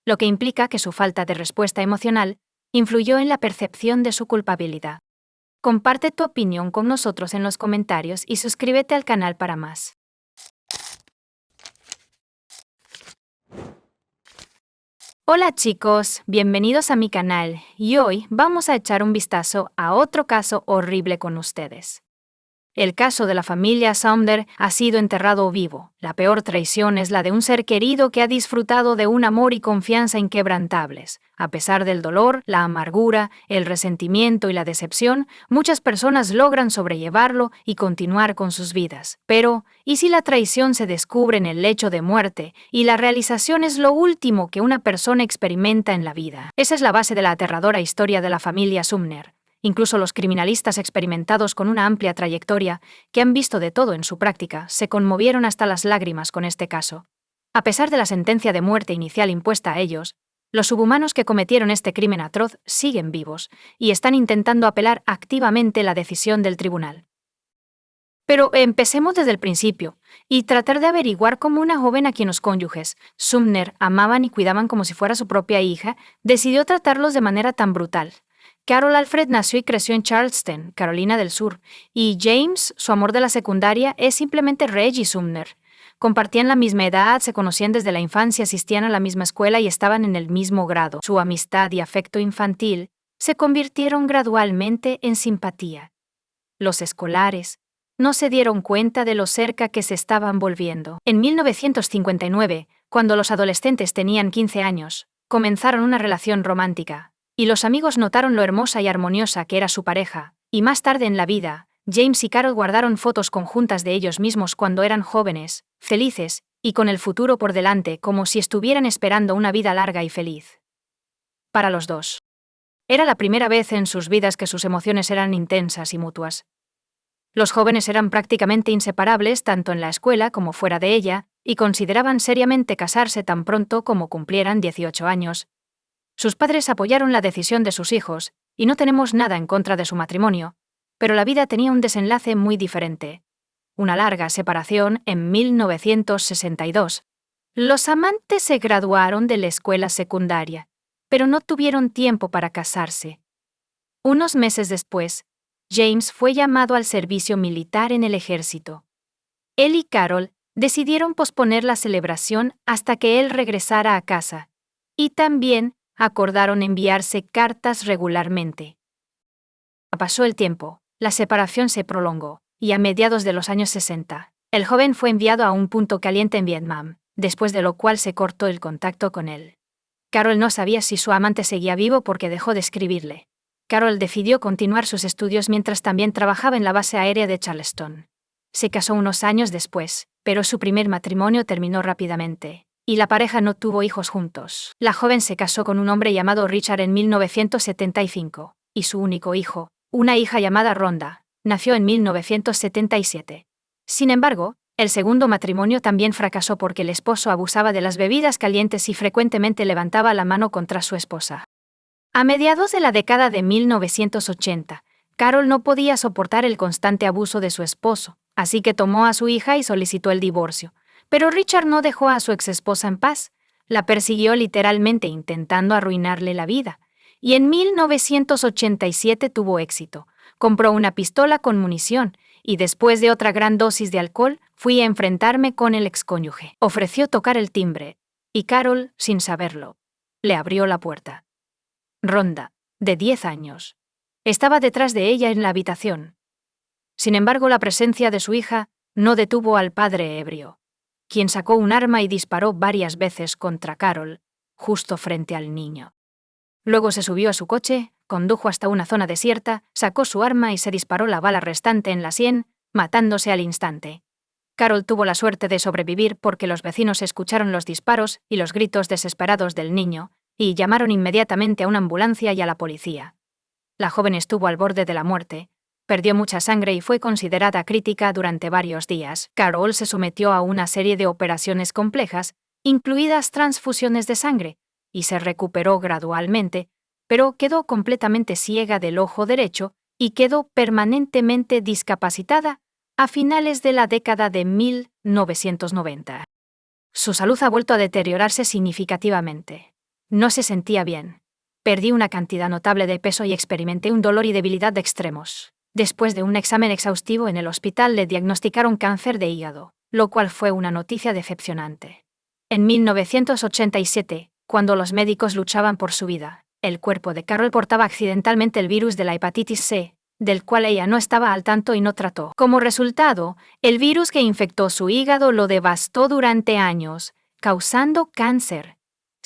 lo que implica que su falta de respuesta emocional influyó en la percepción de su culpabilidad. Comparte tu opinión con nosotros en los comentarios y suscríbete al canal para más. Hola chicos, bienvenidos a mi canal y hoy vamos a echar un vistazo a otro caso horrible con ustedes. El caso de la familia Sumner ha sido enterrado vivo. La peor traición es la de un ser querido que ha disfrutado de un amor y confianza inquebrantables. A pesar del dolor, la amargura, el resentimiento y la decepción, muchas personas logran sobrellevarlo y continuar con sus vidas. Pero, ¿y si la traición se descubre en el lecho de muerte y la realización es lo último que una persona experimenta en la vida? Esa es la base de la aterradora historia de la familia Sumner. Incluso los criminalistas experimentados con una amplia trayectoria, que han visto de todo en su práctica, se conmovieron hasta las lágrimas con este caso. A pesar de la sentencia de muerte inicial impuesta a ellos, los subhumanos que cometieron este crimen atroz siguen vivos y están intentando apelar activamente la decisión del tribunal. Pero empecemos desde el principio y tratar de averiguar cómo una joven a quien los cónyuges, Sumner, amaban y cuidaban como si fuera su propia hija, decidió tratarlos de manera tan brutal. Carol Alfred nació y creció en Charleston, Carolina del Sur, y James, su amor de la secundaria, es simplemente Reggie Sumner. Compartían la misma edad, se conocían desde la infancia, asistían a la misma escuela y estaban en el mismo grado. Su amistad y afecto infantil se convirtieron gradualmente en simpatía. Los escolares no se dieron cuenta de lo cerca que se estaban volviendo. En 1959, cuando los adolescentes tenían 15 años, comenzaron una relación romántica. Y los amigos notaron lo hermosa y armoniosa que era su pareja, y más tarde en la vida, James y Carol guardaron fotos conjuntas de ellos mismos cuando eran jóvenes, felices, y con el futuro por delante como si estuvieran esperando una vida larga y feliz. Para los dos. Era la primera vez en sus vidas que sus emociones eran intensas y mutuas. Los jóvenes eran prácticamente inseparables tanto en la escuela como fuera de ella, y consideraban seriamente casarse tan pronto como cumplieran 18 años. Sus padres apoyaron la decisión de sus hijos, y no tenemos nada en contra de su matrimonio, pero la vida tenía un desenlace muy diferente. Una larga separación en 1962. Los amantes se graduaron de la escuela secundaria, pero no tuvieron tiempo para casarse. Unos meses después, James fue llamado al servicio militar en el ejército. Él y Carol decidieron posponer la celebración hasta que él regresara a casa, y también acordaron enviarse cartas regularmente. Pasó el tiempo, la separación se prolongó, y a mediados de los años 60, el joven fue enviado a un punto caliente en Vietnam, después de lo cual se cortó el contacto con él. Carol no sabía si su amante seguía vivo porque dejó de escribirle. Carol decidió continuar sus estudios mientras también trabajaba en la base aérea de Charleston. Se casó unos años después, pero su primer matrimonio terminó rápidamente, y la pareja no tuvo hijos juntos. La joven se casó con un hombre llamado Richard en 1975, y su único hijo, una hija llamada Rhonda, nació en 1977. Sin embargo, el segundo matrimonio también fracasó porque el esposo abusaba de las bebidas calientes y frecuentemente levantaba la mano contra su esposa. A mediados de la década de 1980, Carol no podía soportar el constante abuso de su esposo, así que tomó a su hija y solicitó el divorcio. Pero Richard no dejó a su exesposa en paz, la persiguió literalmente intentando arruinarle la vida, y en 1987 tuvo éxito. Compró una pistola con munición, y después de otra gran dosis de alcohol, fui a enfrentarme con el excónyuge. Ofreció tocar el timbre, y Carol, sin saberlo, le abrió la puerta. Rhonda, de 10 años, estaba detrás de ella en la habitación. Sin embargo, la presencia de su hija no detuvo al padre ebrio, quien sacó un arma y disparó varias veces contra Carol, justo frente al niño. Luego se subió a su coche, condujo hasta una zona desierta, sacó su arma y se disparó la bala restante en la sien, matándose al instante. Carol tuvo la suerte de sobrevivir porque los vecinos escucharon los disparos y los gritos desesperados del niño, y llamaron inmediatamente a una ambulancia y a la policía. La joven estuvo al borde de la muerte, perdió mucha sangre y fue considerada crítica durante varios días. Carol se sometió a una serie de operaciones complejas, incluidas transfusiones de sangre, y se recuperó gradualmente, pero quedó completamente ciega del ojo derecho y quedó permanentemente discapacitada a finales de la década de 1990. Su salud ha vuelto a deteriorarse significativamente. No se sentía bien. Perdí una cantidad notable de peso y experimenté un dolor y debilidad de extremos. Después de un examen exhaustivo en el hospital le diagnosticaron cáncer de hígado, lo cual fue una noticia decepcionante. En 1987, cuando los médicos luchaban por su vida, el cuerpo de Carol portaba accidentalmente el virus de la hepatitis C, del cual ella no estaba al tanto y no trató. Como resultado, el virus que infectó su hígado lo devastó durante años, causando cáncer.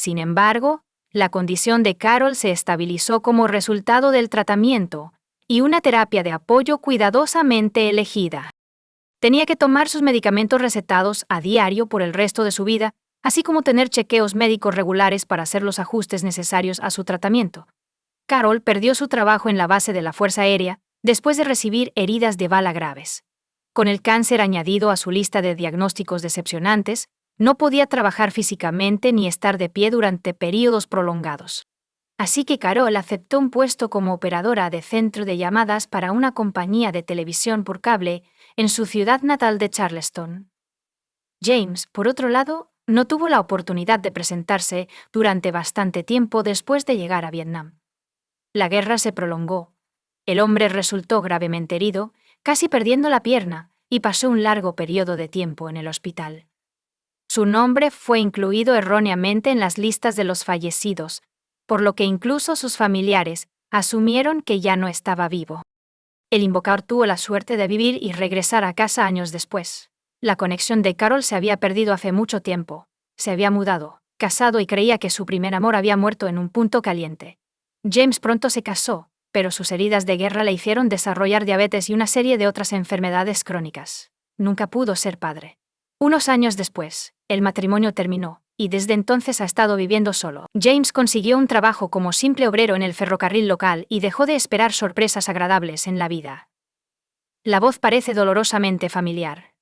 Sin embargo, la condición de Carol se estabilizó como resultado del tratamiento y una terapia de apoyo cuidadosamente elegida. Tenía que tomar sus medicamentos recetados a diario por el resto de su vida, así como tener chequeos médicos regulares para hacer los ajustes necesarios a su tratamiento. Carol perdió su trabajo en la base de la Fuerza Aérea después de recibir heridas de bala graves. Con el cáncer añadido a su lista de diagnósticos decepcionantes, no podía trabajar físicamente ni estar de pie durante períodos prolongados. Así que Carol aceptó un puesto como operadora de centro de llamadas para una compañía de televisión por cable en su ciudad natal de Charleston. James, por otro lado, no tuvo la oportunidad de presentarse durante bastante tiempo después de llegar a Vietnam. La guerra se prolongó. El hombre resultó gravemente herido, casi perdiendo la pierna, y pasó un largo periodo de tiempo en el hospital. Su nombre fue incluido erróneamente en las listas de los fallecidos, por lo que incluso sus familiares asumieron que ya no estaba vivo. El invocador tuvo la suerte de vivir y regresar a casa años después. La conexión de Carol se había perdido hace mucho tiempo. Se había mudado, casado y creía que su primer amor había muerto en un punto caliente. James pronto se casó, pero sus heridas de guerra le hicieron desarrollar diabetes y una serie de otras enfermedades crónicas. Nunca pudo ser padre. Unos años después, el matrimonio terminó, y desde entonces ha estado viviendo solo. James consiguió un trabajo como simple obrero en el ferrocarril local y dejó de esperar sorpresas agradables en la vida. La voz parece dolorosamente familiar.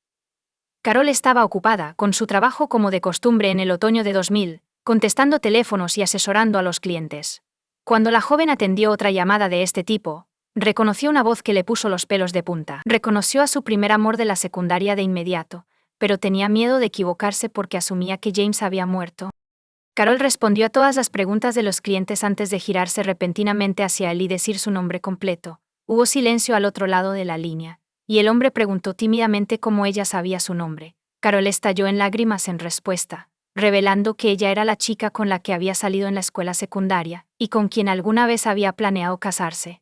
Carol estaba ocupada con su trabajo como de costumbre en el otoño de 2000, contestando teléfonos y asesorando a los clientes. Cuando la joven atendió otra llamada de este tipo, reconoció una voz que le puso los pelos de punta. Reconoció a su primer amor de la secundaria de inmediato, pero tenía miedo de equivocarse porque asumía que James había muerto. Carol respondió a todas las preguntas de los clientes antes de girarse repentinamente hacia él y decir su nombre completo. Hubo silencio al otro lado de la línea, y el hombre preguntó tímidamente cómo ella sabía su nombre. Carol estalló en lágrimas en respuesta, revelando que ella era la chica con la que había salido en la escuela secundaria, y con quien alguna vez había planeado casarse.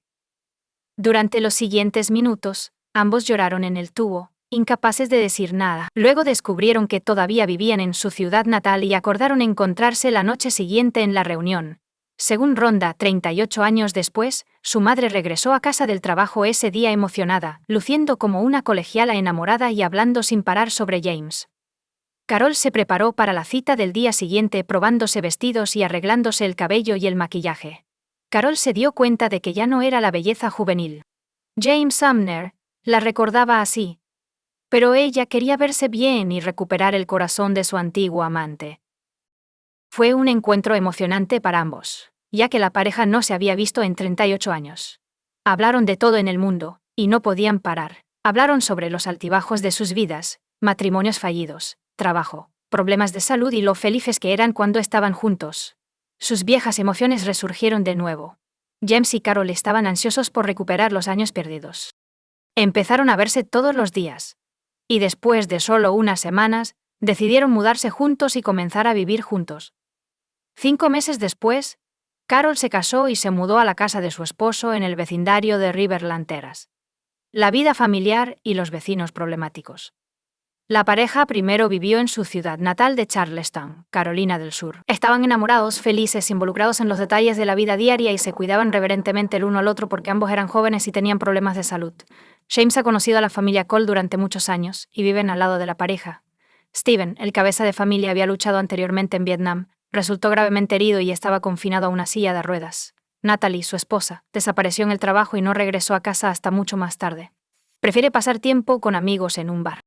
Durante los siguientes minutos, ambos lloraron en el tubo, incapaces de decir nada. Luego descubrieron que todavía vivían en su ciudad natal y acordaron encontrarse la noche siguiente en la reunión. Según Rhonda, 38 años después, su madre regresó a casa del trabajo ese día emocionada, luciendo como una colegiala enamorada y hablando sin parar sobre James. Carol se preparó para la cita del día siguiente probándose vestidos y arreglándose el cabello y el maquillaje. Carol se dio cuenta de que ya no era la belleza juvenil. James Sumner la recordaba así. Pero ella quería verse bien y recuperar el corazón de su antiguo amante. Fue un encuentro emocionante para ambos, ya que la pareja no se había visto en 38 años. Hablaron de todo en el mundo, y no podían parar. Hablaron sobre los altibajos de sus vidas, matrimonios fallidos, trabajo, problemas de salud y lo felices que eran cuando estaban juntos. Sus viejas emociones resurgieron de nuevo. James y Carol estaban ansiosos por recuperar los años perdidos. Empezaron a verse todos los días. Y después de solo unas semanas, decidieron mudarse juntos y comenzar a vivir juntos. 5 meses después, Carol se casó y se mudó a la casa de su esposo en el vecindario de Riverland Terrace. La vida familiar y los vecinos problemáticos. La pareja primero vivió en su ciudad natal de Charleston, Carolina del Sur. Estaban enamorados, felices, involucrados en los detalles de la vida diaria y se cuidaban reverentemente el uno al otro porque ambos eran jóvenes y tenían problemas de salud. James ha conocido a la familia Cole durante muchos años y viven al lado de la pareja. Steven, el cabeza de familia, había luchado anteriormente en Vietnam, resultó gravemente herido y estaba confinado a una silla de ruedas. Natalie, su esposa, desapareció en el trabajo y no regresó a casa hasta mucho más tarde. Prefiere pasar tiempo con amigos en un bar.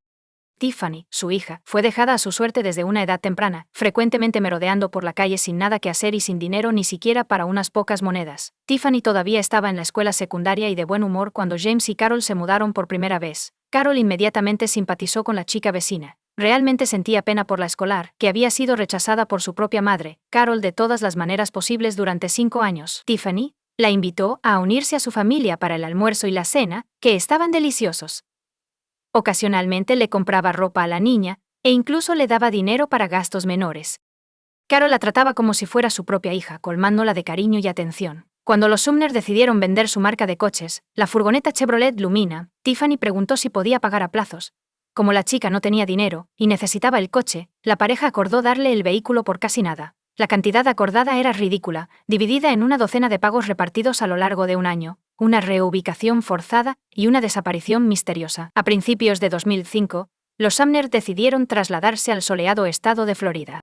Tiffany, su hija, fue dejada a su suerte desde una edad temprana, frecuentemente merodeando por la calle sin nada que hacer y sin dinero ni siquiera para unas pocas monedas. Tiffany todavía estaba en la escuela secundaria y de buen humor cuando James y Carol se mudaron por primera vez. Carol inmediatamente simpatizó con la chica vecina. Realmente sentía pena por la escolar, que había sido rechazada por su propia madre, Carol, de todas las maneras posibles durante 5 años. Tiffany la invitó a unirse a su familia para el almuerzo y la cena, que estaban deliciosos. Ocasionalmente le compraba ropa a la niña, e incluso le daba dinero para gastos menores. Carol la trataba como si fuera su propia hija, colmándola de cariño y atención. Cuando los Sumner decidieron vender su marca de coches, la furgoneta Chevrolet Lumina, Tiffany preguntó si podía pagar a plazos. Como la chica no tenía dinero y necesitaba el coche, la pareja acordó darle el vehículo por casi nada. La cantidad acordada era ridícula, dividida en una docena de pagos repartidos a lo largo de un año, una reubicación forzada y una desaparición misteriosa. A principios de 2005, los Sumner decidieron trasladarse al soleado estado de Florida.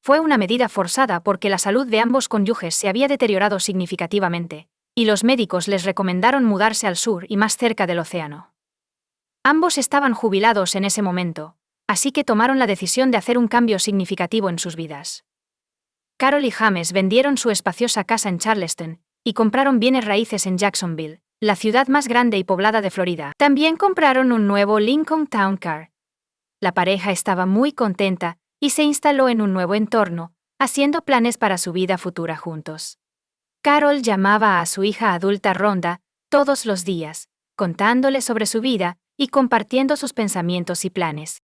Fue una medida forzada porque la salud de ambos cónyuges se había deteriorado significativamente, y los médicos les recomendaron mudarse al sur y más cerca del océano. Ambos estaban jubilados en ese momento, así que tomaron la decisión de hacer un cambio significativo en sus vidas. Carol y James vendieron su espaciosa casa en Charleston y compraron bienes raíces en Jacksonville, la ciudad más grande y poblada de Florida. También compraron un nuevo Lincoln Town Car. La pareja estaba muy contenta y se instaló en un nuevo entorno, haciendo planes para su vida futura juntos. Carol llamaba a su hija adulta Rhonda todos los días, contándole sobre su vida y compartiendo sus pensamientos y planes.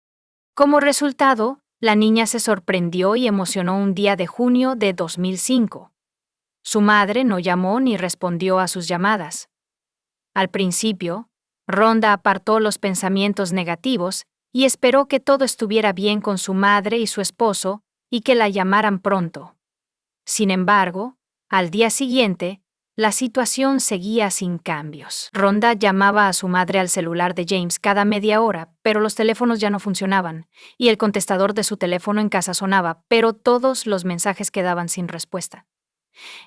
Como resultado, la niña se sorprendió y emocionó un día de junio de 2005. Su madre no llamó ni respondió a sus llamadas. Al principio, Rhonda apartó los pensamientos negativos y esperó que todo estuviera bien con su madre y su esposo y que la llamaran pronto. Sin embargo, al día siguiente, la situación seguía sin cambios. Rhonda llamaba a su madre al celular de James cada media hora, pero los teléfonos ya no funcionaban, y el contestador de su teléfono en casa sonaba, pero todos los mensajes quedaban sin respuesta.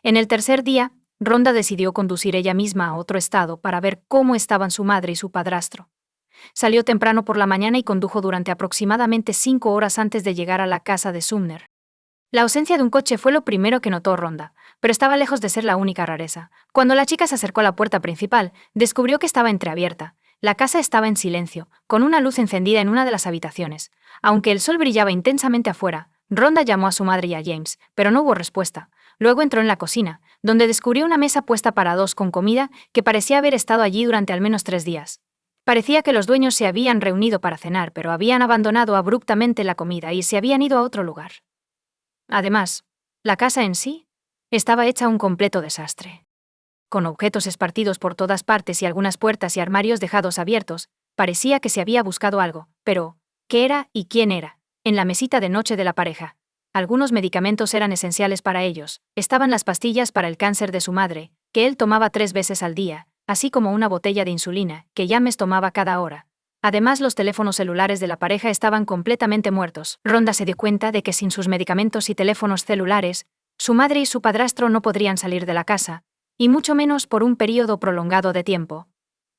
En el tercer día, Rhonda decidió conducir ella misma a otro estado para ver cómo estaban su madre y su padrastro. Salió temprano por la mañana y condujo durante aproximadamente 5 horas antes de llegar a la casa de Sumner. La ausencia de un coche fue lo primero que notó Rhonda, pero estaba lejos de ser la única rareza. Cuando la chica se acercó a la puerta principal, descubrió que estaba entreabierta. La casa estaba en silencio, con una luz encendida en una de las habitaciones. Aunque el sol brillaba intensamente afuera, Rhonda llamó a su madre y a James, pero no hubo respuesta. Luego entró en la cocina, donde descubrió una mesa puesta para dos con comida que parecía haber estado allí durante al menos 3 días. Parecía que los dueños se habían reunido para cenar, pero habían abandonado abruptamente la comida y se habían ido a otro lugar. Además, la casa en sí estaba hecha un completo desastre. Con objetos esparcidos por todas partes y algunas puertas y armarios dejados abiertos, parecía que se había buscado algo, pero ¿qué era y quién era? En la mesita de noche de la pareja. Algunos medicamentos eran esenciales para ellos. Estaban las pastillas para el cáncer de su madre, que él tomaba 3 veces al día, así como una botella de insulina, que James tomaba cada hora. Además, los teléfonos celulares de la pareja estaban completamente muertos. Rhonda se dio cuenta de que sin sus medicamentos y teléfonos celulares, su madre y su padrastro no podrían salir de la casa, y mucho menos por un período prolongado de tiempo.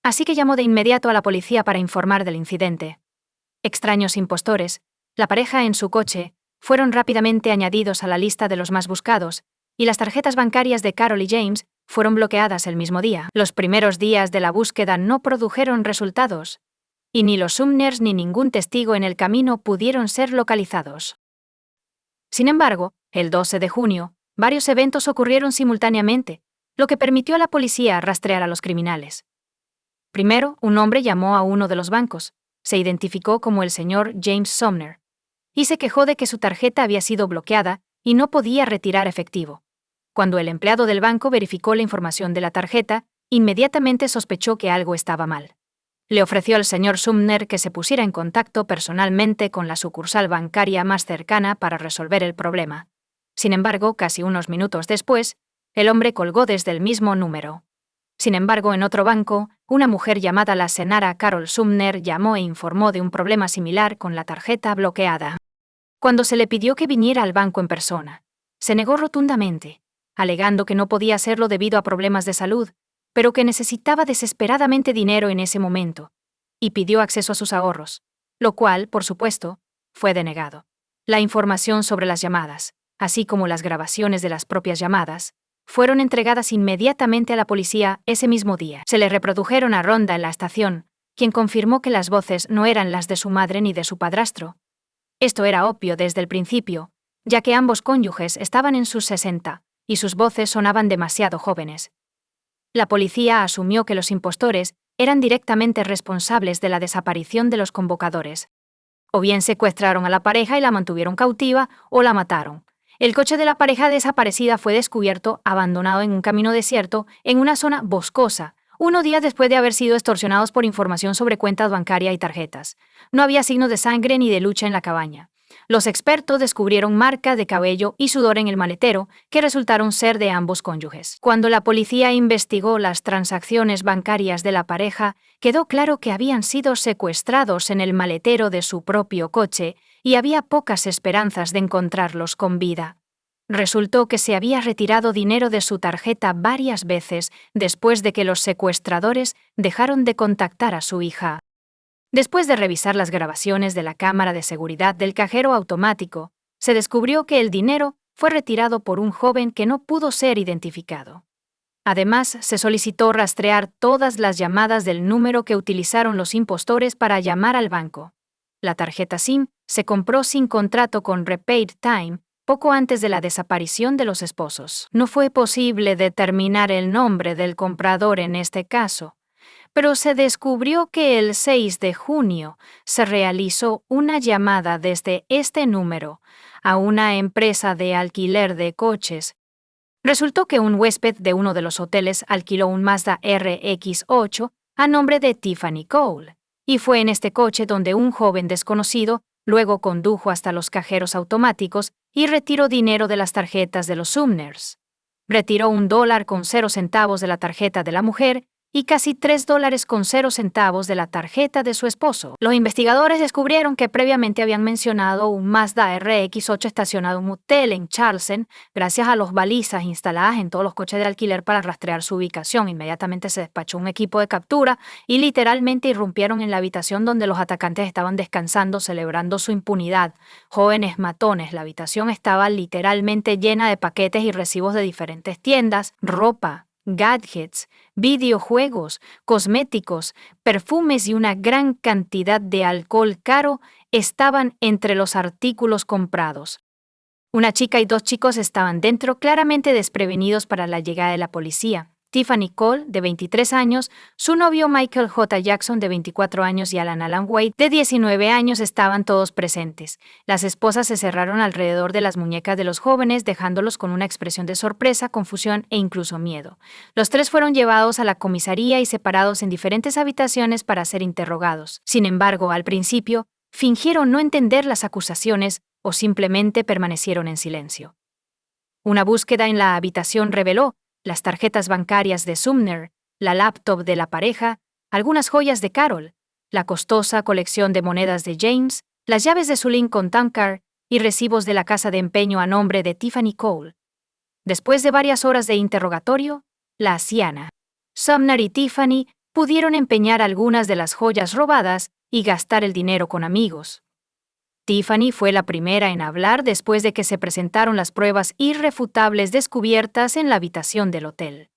Así que llamó de inmediato a la policía para informar del incidente. Extraños impostores, la pareja en su coche, fueron rápidamente añadidos a la lista de los más buscados, y las tarjetas bancarias de Carol y James fueron bloqueadas el mismo día. Los primeros días de la búsqueda no produjeron resultados, y ni los Sumners ni ningún testigo en el camino pudieron ser localizados. Sin embargo, el 12 de junio, varios eventos ocurrieron simultáneamente, lo que permitió a la policía rastrear a los criminales. Primero, un hombre llamó a uno de los bancos, se identificó como el señor James Sumner, y se quejó de que su tarjeta había sido bloqueada y no podía retirar efectivo. Cuando el empleado del banco verificó la información de la tarjeta, inmediatamente sospechó que algo estaba mal. Le ofreció al señor Sumner que se pusiera en contacto personalmente con la sucursal bancaria más cercana para resolver el problema. Sin embargo, casi unos minutos después, el hombre colgó desde el mismo número. Sin embargo, en otro banco, una mujer llamada la señora Carol Sumner llamó e informó de un problema similar con la tarjeta bloqueada. Cuando se le pidió que viniera al banco en persona, se negó rotundamente, alegando que no podía hacerlo debido a problemas de salud, pero que necesitaba desesperadamente dinero en ese momento, y pidió acceso a sus ahorros, lo cual, por supuesto, fue denegado. La información sobre las llamadas, así como las grabaciones de las propias llamadas, fueron entregadas inmediatamente a la policía ese mismo día. Se le reprodujeron a Rhonda en la estación, quien confirmó que las voces no eran las de su madre ni de su padrastro. Esto era obvio desde el principio, ya que ambos cónyuges estaban en sus 60, y sus voces sonaban demasiado jóvenes. La policía asumió que los impostores eran directamente responsables de la desaparición de los convocadores. O bien secuestraron a la pareja y la mantuvieron cautiva, o la mataron. El coche de la pareja desaparecida fue descubierto abandonado en un camino desierto en una zona boscosa, unos días después de haber sido extorsionados por información sobre cuentas bancarias y tarjetas. No había signos de sangre ni de lucha en la cabaña. Los expertos descubrieron marcas de cabello y sudor en el maletero que resultaron ser de ambos cónyuges. Cuando la policía investigó las transacciones bancarias de la pareja, quedó claro que habían sido secuestrados en el maletero de su propio coche y había pocas esperanzas de encontrarlos con vida. Resultó que se había retirado dinero de su tarjeta varias veces después de que los secuestradores dejaron de contactar a su hija. Después de revisar las grabaciones de la cámara de seguridad del cajero automático, se descubrió que el dinero fue retirado por un joven que no pudo ser identificado. Además, se solicitó rastrear todas las llamadas del número que utilizaron los impostores para llamar al banco. La tarjeta SIM se compró sin contrato con Repaid Time poco antes de la desaparición de los esposos. No fue posible determinar el nombre del comprador en este caso, pero se descubrió que el 6 de junio se realizó una llamada desde este número a una empresa de alquiler de coches. Resultó que un huésped de uno de los hoteles alquiló un Mazda RX-8 a nombre de Tiffany Cole, y fue en este coche donde un joven desconocido luego condujo hasta los cajeros automáticos y retiró dinero de las tarjetas de los Sumners. Retiró $1.00 de la tarjeta de la mujer y casi $3.00 de la tarjeta de su esposo. Los investigadores descubrieron que previamente habían mencionado un Mazda RX-8 estacionado en un hotel en Charleston, gracias a los balizas instaladas en todos los coches de alquiler para rastrear su ubicación. Inmediatamente se despachó un equipo de captura y literalmente irrumpieron en la habitación donde los atacantes estaban descansando, celebrando su impunidad. Jóvenes matones, la habitación estaba literalmente llena de paquetes y recibos de diferentes tiendas, ropa, gadgets, videojuegos, cosméticos, perfumes y una gran cantidad de alcohol caro estaban entre los artículos comprados. Una chica y 2 chicos estaban dentro, claramente desprevenidos para la llegada de la policía. Tiffany Cole, de 23 años, su novio Michael J. Jackson, de 24 años, y Alan Wade, de 19 años, estaban todos presentes. Las esposas se cerraron alrededor de las muñecas de los jóvenes, dejándolos con una expresión de sorpresa, confusión e incluso miedo. Los 3 fueron llevados a la comisaría y separados en diferentes habitaciones para ser interrogados. Sin embargo, al principio, fingieron no entender las acusaciones o simplemente permanecieron en silencio. Una búsqueda en la habitación reveló las tarjetas bancarias de Sumner, la laptop de la pareja, algunas joyas de Carol, la costosa colección de monedas de James, las llaves de su Lincoln Town Car y recibos de la casa de empeño a nombre de Tiffany Cole. Después de varias horas de interrogatorio, la anciana, Sumner y Tiffany pudieron empeñar algunas de las joyas robadas y gastar el dinero con amigos. Tiffany fue la primera en hablar después de que se presentaron las pruebas irrefutables descubiertas en la habitación del hotel.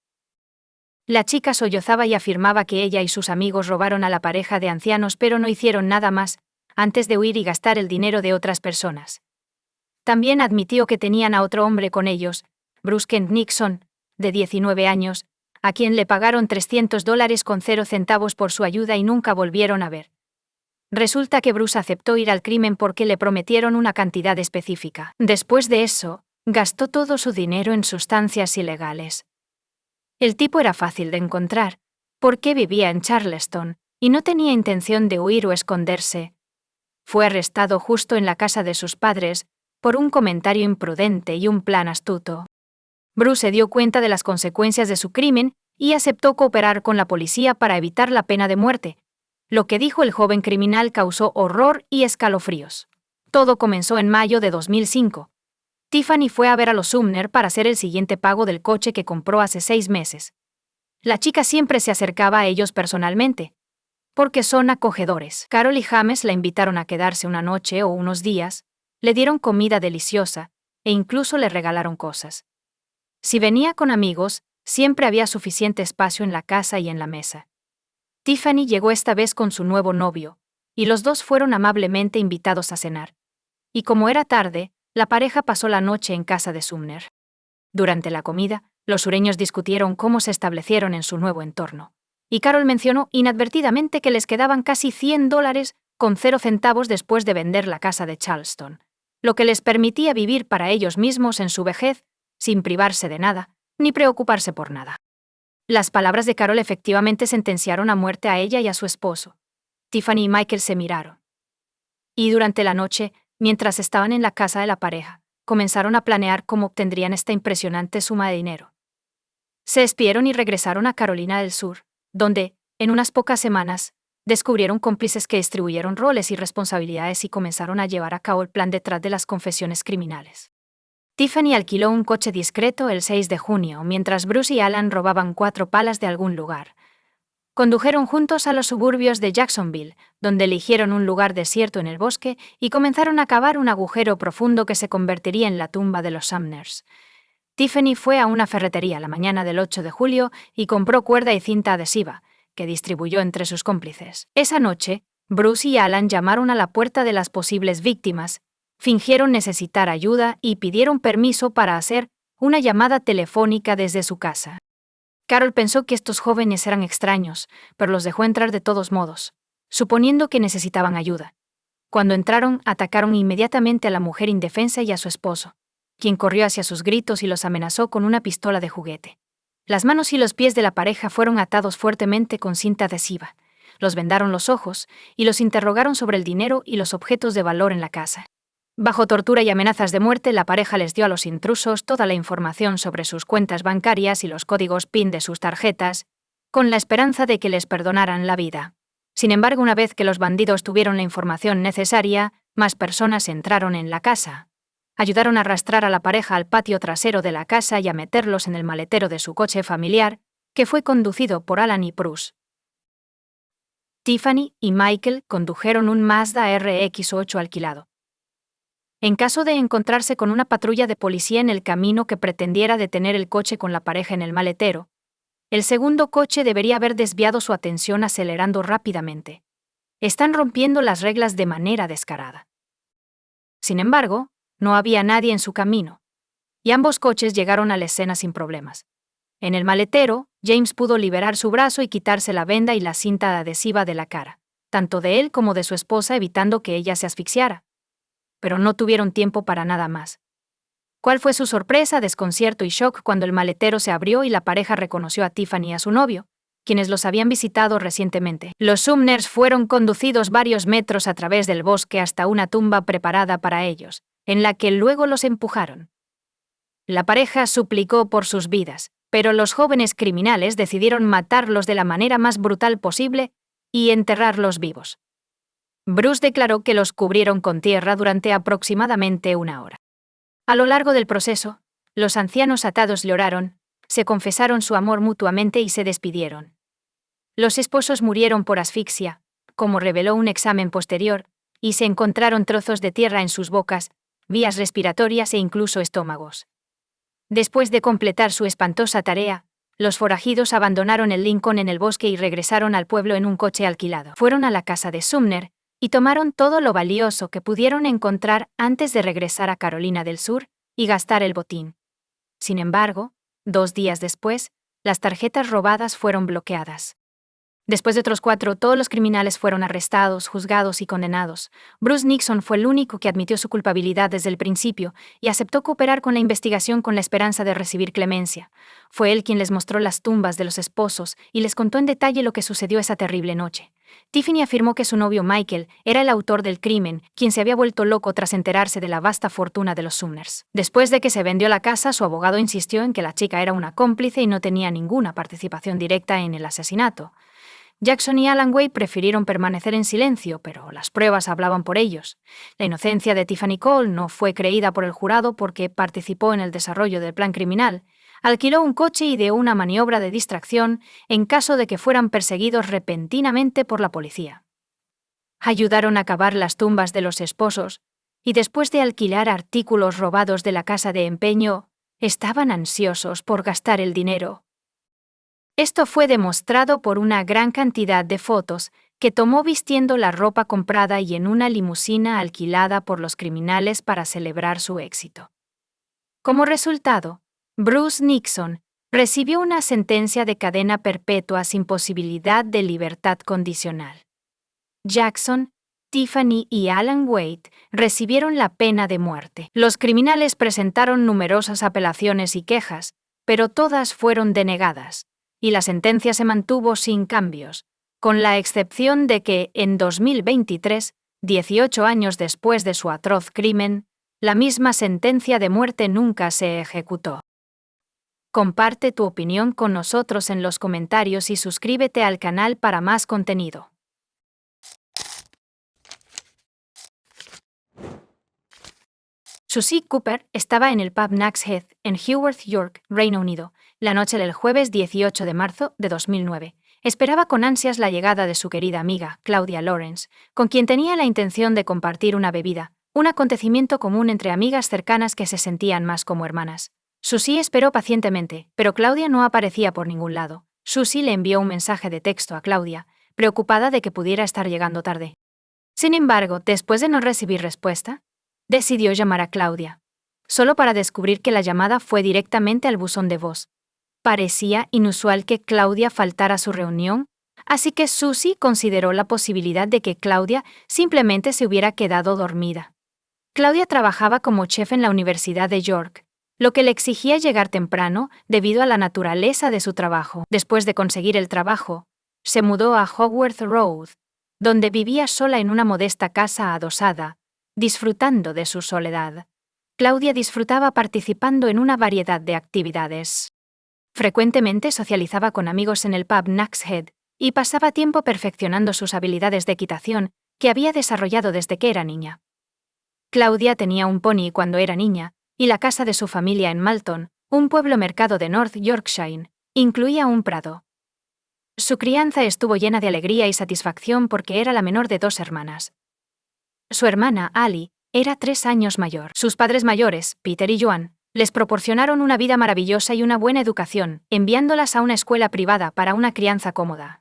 La chica sollozaba y afirmaba que ella y sus amigos robaron a la pareja de ancianos, pero no hicieron nada más antes de huir y gastar el dinero de otras personas. También admitió que tenían a otro hombre con ellos, Bruce Kent Nixon, de 19 años, a quien le pagaron $300.00 por su ayuda y nunca volvieron a ver. Resulta que Bruce aceptó ir al crimen porque le prometieron una cantidad específica. Después de eso, gastó todo su dinero en sustancias ilegales. El tipo era fácil de encontrar, porque vivía en Charleston y no tenía intención de huir o esconderse. Fue arrestado justo en la casa de sus padres por un comentario imprudente y un plan astuto. Bruce se dio cuenta de las consecuencias de su crimen y aceptó cooperar con la policía para evitar la pena de muerte. Lo que dijo el joven criminal causó horror y escalofríos. Todo comenzó en mayo de 2005. Tiffany fue a ver a los Sumner para hacer el siguiente pago del coche que compró hace 6 meses. La chica siempre se acercaba a ellos personalmente, porque son acogedores. Carol y James la invitaron a quedarse una noche o unos días, le dieron comida deliciosa e incluso le regalaron cosas. Si venía con amigos, siempre había suficiente espacio en la casa y en la mesa. Tiffany llegó esta vez con su nuevo novio, y los dos fueron amablemente invitados a cenar. Y como era tarde, la pareja pasó la noche en casa de Sumner. Durante la comida, los sureños discutieron cómo se establecieron en su nuevo entorno, y Carol mencionó inadvertidamente que les quedaban casi $100.00 después de vender la casa de Charleston, lo que les permitía vivir para ellos mismos en su vejez, sin privarse de nada, ni preocuparse por nada. Las palabras de Carol efectivamente sentenciaron a muerte a ella y a su esposo. Tiffany y Michael se miraron. Y durante la noche, mientras estaban en la casa de la pareja, comenzaron a planear cómo obtendrían esta impresionante suma de dinero. Se despidieron y regresaron a Carolina del Sur, donde, en unas pocas semanas, descubrieron cómplices que distribuyeron roles y responsabilidades y comenzaron a llevar a cabo el plan detrás de las confesiones criminales. Tiffany alquiló un coche discreto el 6 de junio, mientras Bruce y Alan robaban 4 palas de algún lugar. Condujeron juntos a los suburbios de Jacksonville, donde eligieron un lugar desierto en el bosque y comenzaron a cavar un agujero profundo que se convertiría en la tumba de los Sumners. Tiffany fue a una ferretería la mañana del 8 de julio y compró cuerda y cinta adhesiva, que distribuyó entre sus cómplices. Esa noche, Bruce y Alan llamaron a la puerta de las posibles víctimas, fingieron necesitar ayuda y pidieron permiso para hacer una llamada telefónica desde su casa. Carol pensó que estos jóvenes eran extraños, pero los dejó entrar de todos modos, suponiendo que necesitaban ayuda. Cuando entraron, atacaron inmediatamente a la mujer indefensa y a su esposo, quien corrió hacia sus gritos y los amenazó con una pistola de juguete. Las manos y los pies de la pareja fueron atados fuertemente con cinta adhesiva, los vendaron los ojos y los interrogaron sobre el dinero y los objetos de valor en la casa. Bajo tortura y amenazas de muerte, la pareja les dio a los intrusos toda la información sobre sus cuentas bancarias y los códigos PIN de sus tarjetas, con la esperanza de que les perdonaran la vida. Sin embargo, una vez que los bandidos tuvieron la información necesaria, más personas entraron en la casa. Ayudaron a arrastrar a la pareja al patio trasero de la casa y a meterlos en el maletero de su coche familiar, que fue conducido por Alan y Bruce. Tiffany y Michael condujeron un Mazda RX-8 alquilado. En caso de encontrarse con una patrulla de policía en el camino que pretendiera detener el coche con la pareja en el maletero, el segundo coche debería haber desviado su atención acelerando rápidamente. Están rompiendo las reglas de manera descarada. Sin embargo, no había nadie en su camino, y ambos coches llegaron a la escena sin problemas. En el maletero, James pudo liberar su brazo y quitarse la venda y la cinta adhesiva de la cara, tanto de él como de su esposa, evitando que ella se asfixiara. Pero no tuvieron tiempo para nada más. ¿Cuál fue su sorpresa, desconcierto y shock cuando el maletero se abrió y la pareja reconoció a Tiffany y a su novio, quienes los habían visitado recientemente? Los Sumners fueron conducidos varios metros a través del bosque hasta una tumba preparada para ellos, en la que luego los empujaron. La pareja suplicó por sus vidas, pero los jóvenes criminales decidieron matarlos de la manera más brutal posible y enterrarlos vivos. Bruce declaró que los cubrieron con tierra durante aproximadamente una hora. A lo largo del proceso, los ancianos atados lloraron, se confesaron su amor mutuamente y se despidieron. Los esposos murieron por asfixia, como reveló un examen posterior, y se encontraron trozos de tierra en sus bocas, vías respiratorias e incluso estómagos. Después de completar su espantosa tarea, los forajidos abandonaron el Lincoln en el bosque y regresaron al pueblo en un coche alquilado. Fueron a la casa de Sumner y tomaron todo lo valioso que pudieron encontrar antes de regresar a Carolina del Sur y gastar el botín. Sin embargo, 2 días después, las tarjetas robadas fueron bloqueadas. Después de otros 4, todos los criminales fueron arrestados, juzgados y condenados. Bruce Nixon fue el único que admitió su culpabilidad desde el principio y aceptó cooperar con la investigación con la esperanza de recibir clemencia. Fue él quien les mostró las tumbas de los esposos y les contó en detalle lo que sucedió esa terrible noche. Tiffany afirmó que su novio Michael era el autor del crimen, quien se había vuelto loco tras enterarse de la vasta fortuna de los Sumners. Después de que se vendió la casa, su abogado insistió en que la chica era una cómplice y no tenía ninguna participación directa en el asesinato. Jackson y Alan Wade prefirieron permanecer en silencio, pero las pruebas hablaban por ellos. La inocencia de Tiffany Cole no fue creída por el jurado porque participó en el desarrollo del plan criminal, alquiló un coche y ideó una maniobra de distracción en caso de que fueran perseguidos repentinamente por la policía. Ayudaron a cavar las tumbas de los esposos y después de alquilar artículos robados de la casa de empeño, estaban ansiosos por gastar el dinero. Esto fue demostrado por una gran cantidad de fotos que tomó vistiendo la ropa comprada y en una limusina alquilada por los criminales para celebrar su éxito. Como resultado, Bruce Nixon recibió una sentencia de cadena perpetua sin posibilidad de libertad condicional. Jackson, Tiffany y Alan Wade recibieron la pena de muerte. Los criminales presentaron numerosas apelaciones y quejas, pero todas fueron denegadas, y la sentencia se mantuvo sin cambios, con la excepción de que, en 2023, 18 años después de su atroz crimen, la misma sentencia de muerte nunca se ejecutó. Comparte tu opinión con nosotros en los comentarios y suscríbete al canal para más contenido. Susie Cooper estaba en el pub Nag's Head, en Haworth, York, Reino Unido, la noche del jueves 18 de marzo de 2009. Esperaba con ansias la llegada de su querida amiga, Claudia Lawrence, con quien tenía la intención de compartir una bebida, un acontecimiento común entre amigas cercanas que se sentían más como hermanas. Susie esperó pacientemente, pero Claudia no aparecía por ningún lado. Susie le envió un mensaje de texto a Claudia, preocupada de que pudiera estar llegando tarde. Sin embargo, después de no recibir respuesta, decidió llamar a Claudia, solo para descubrir que la llamada fue directamente al buzón de voz. Parecía inusual que Claudia faltara a su reunión, así que Susie consideró la posibilidad de que Claudia simplemente se hubiera quedado dormida. Claudia trabajaba como chef en la Universidad de York, lo que le exigía llegar temprano debido a la naturaleza de su trabajo. Después de conseguir el trabajo, se mudó a Haworth Road, donde vivía sola en una modesta casa adosada, disfrutando de su soledad. Claudia disfrutaba participando en una variedad de actividades. Frecuentemente socializaba con amigos en el pub Nags Head y pasaba tiempo perfeccionando sus habilidades de equitación que había desarrollado desde que era niña. Claudia tenía un pony cuando era niña, y la casa de su familia en Malton, un pueblo mercado de North Yorkshire, incluía un prado. Su crianza estuvo llena de alegría y satisfacción porque era la menor de 2 hermanas. Su hermana, Ali, era 3 años mayor. Sus padres mayores, Peter y Joan, les proporcionaron una vida maravillosa y una buena educación, enviándolas a una escuela privada para una crianza cómoda.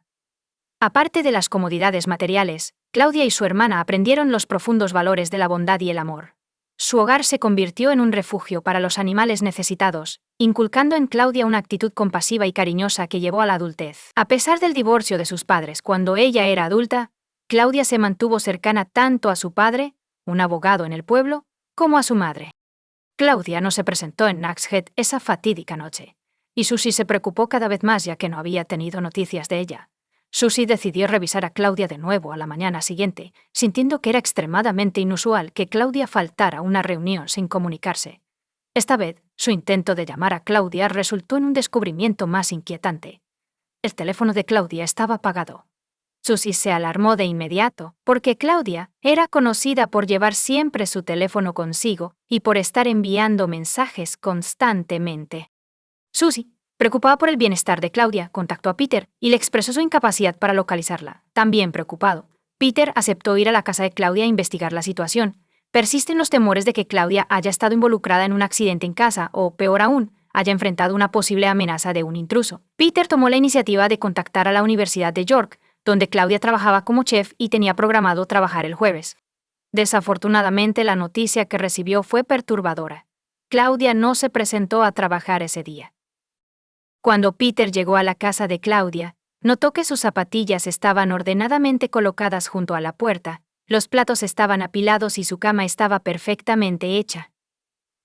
Aparte de las comodidades materiales, Claudia y su hermana aprendieron los profundos valores de la bondad y el amor. Su hogar se convirtió en un refugio para los animales necesitados, inculcando en Claudia una actitud compasiva y cariñosa que llevó a la adultez. A pesar del divorcio de sus padres cuando ella era adulta, Claudia se mantuvo cercana tanto a su padre, un abogado en el pueblo, como a su madre. Claudia no se presentó en Nags Head esa fatídica noche, y Susie se preocupó cada vez más ya que no había tenido noticias de ella. Susie decidió revisar a Claudia de nuevo a la mañana siguiente, sintiendo que era extremadamente inusual que Claudia faltara a una reunión sin comunicarse. Esta vez, su intento de llamar a Claudia resultó en un descubrimiento más inquietante. El teléfono de Claudia estaba apagado. Susie se alarmó de inmediato, porque Claudia era conocida por llevar siempre su teléfono consigo y por estar enviando mensajes constantemente. Susie, preocupada por el bienestar de Claudia, contactó a Peter y le expresó su incapacidad para localizarla. También preocupado, Peter aceptó ir a la casa de Claudia a investigar la situación. Persisten los temores de que Claudia haya estado involucrada en un accidente en casa o, peor aún, haya enfrentado una posible amenaza de un intruso. Peter tomó la iniciativa de contactar a la Universidad de York, donde Claudia trabajaba como chef y tenía programado trabajar el jueves. Desafortunadamente, la noticia que recibió fue perturbadora. Claudia no se presentó a trabajar ese día. Cuando Peter llegó a la casa de Claudia, notó que sus zapatillas estaban ordenadamente colocadas junto a la puerta, los platos estaban apilados y su cama estaba perfectamente hecha.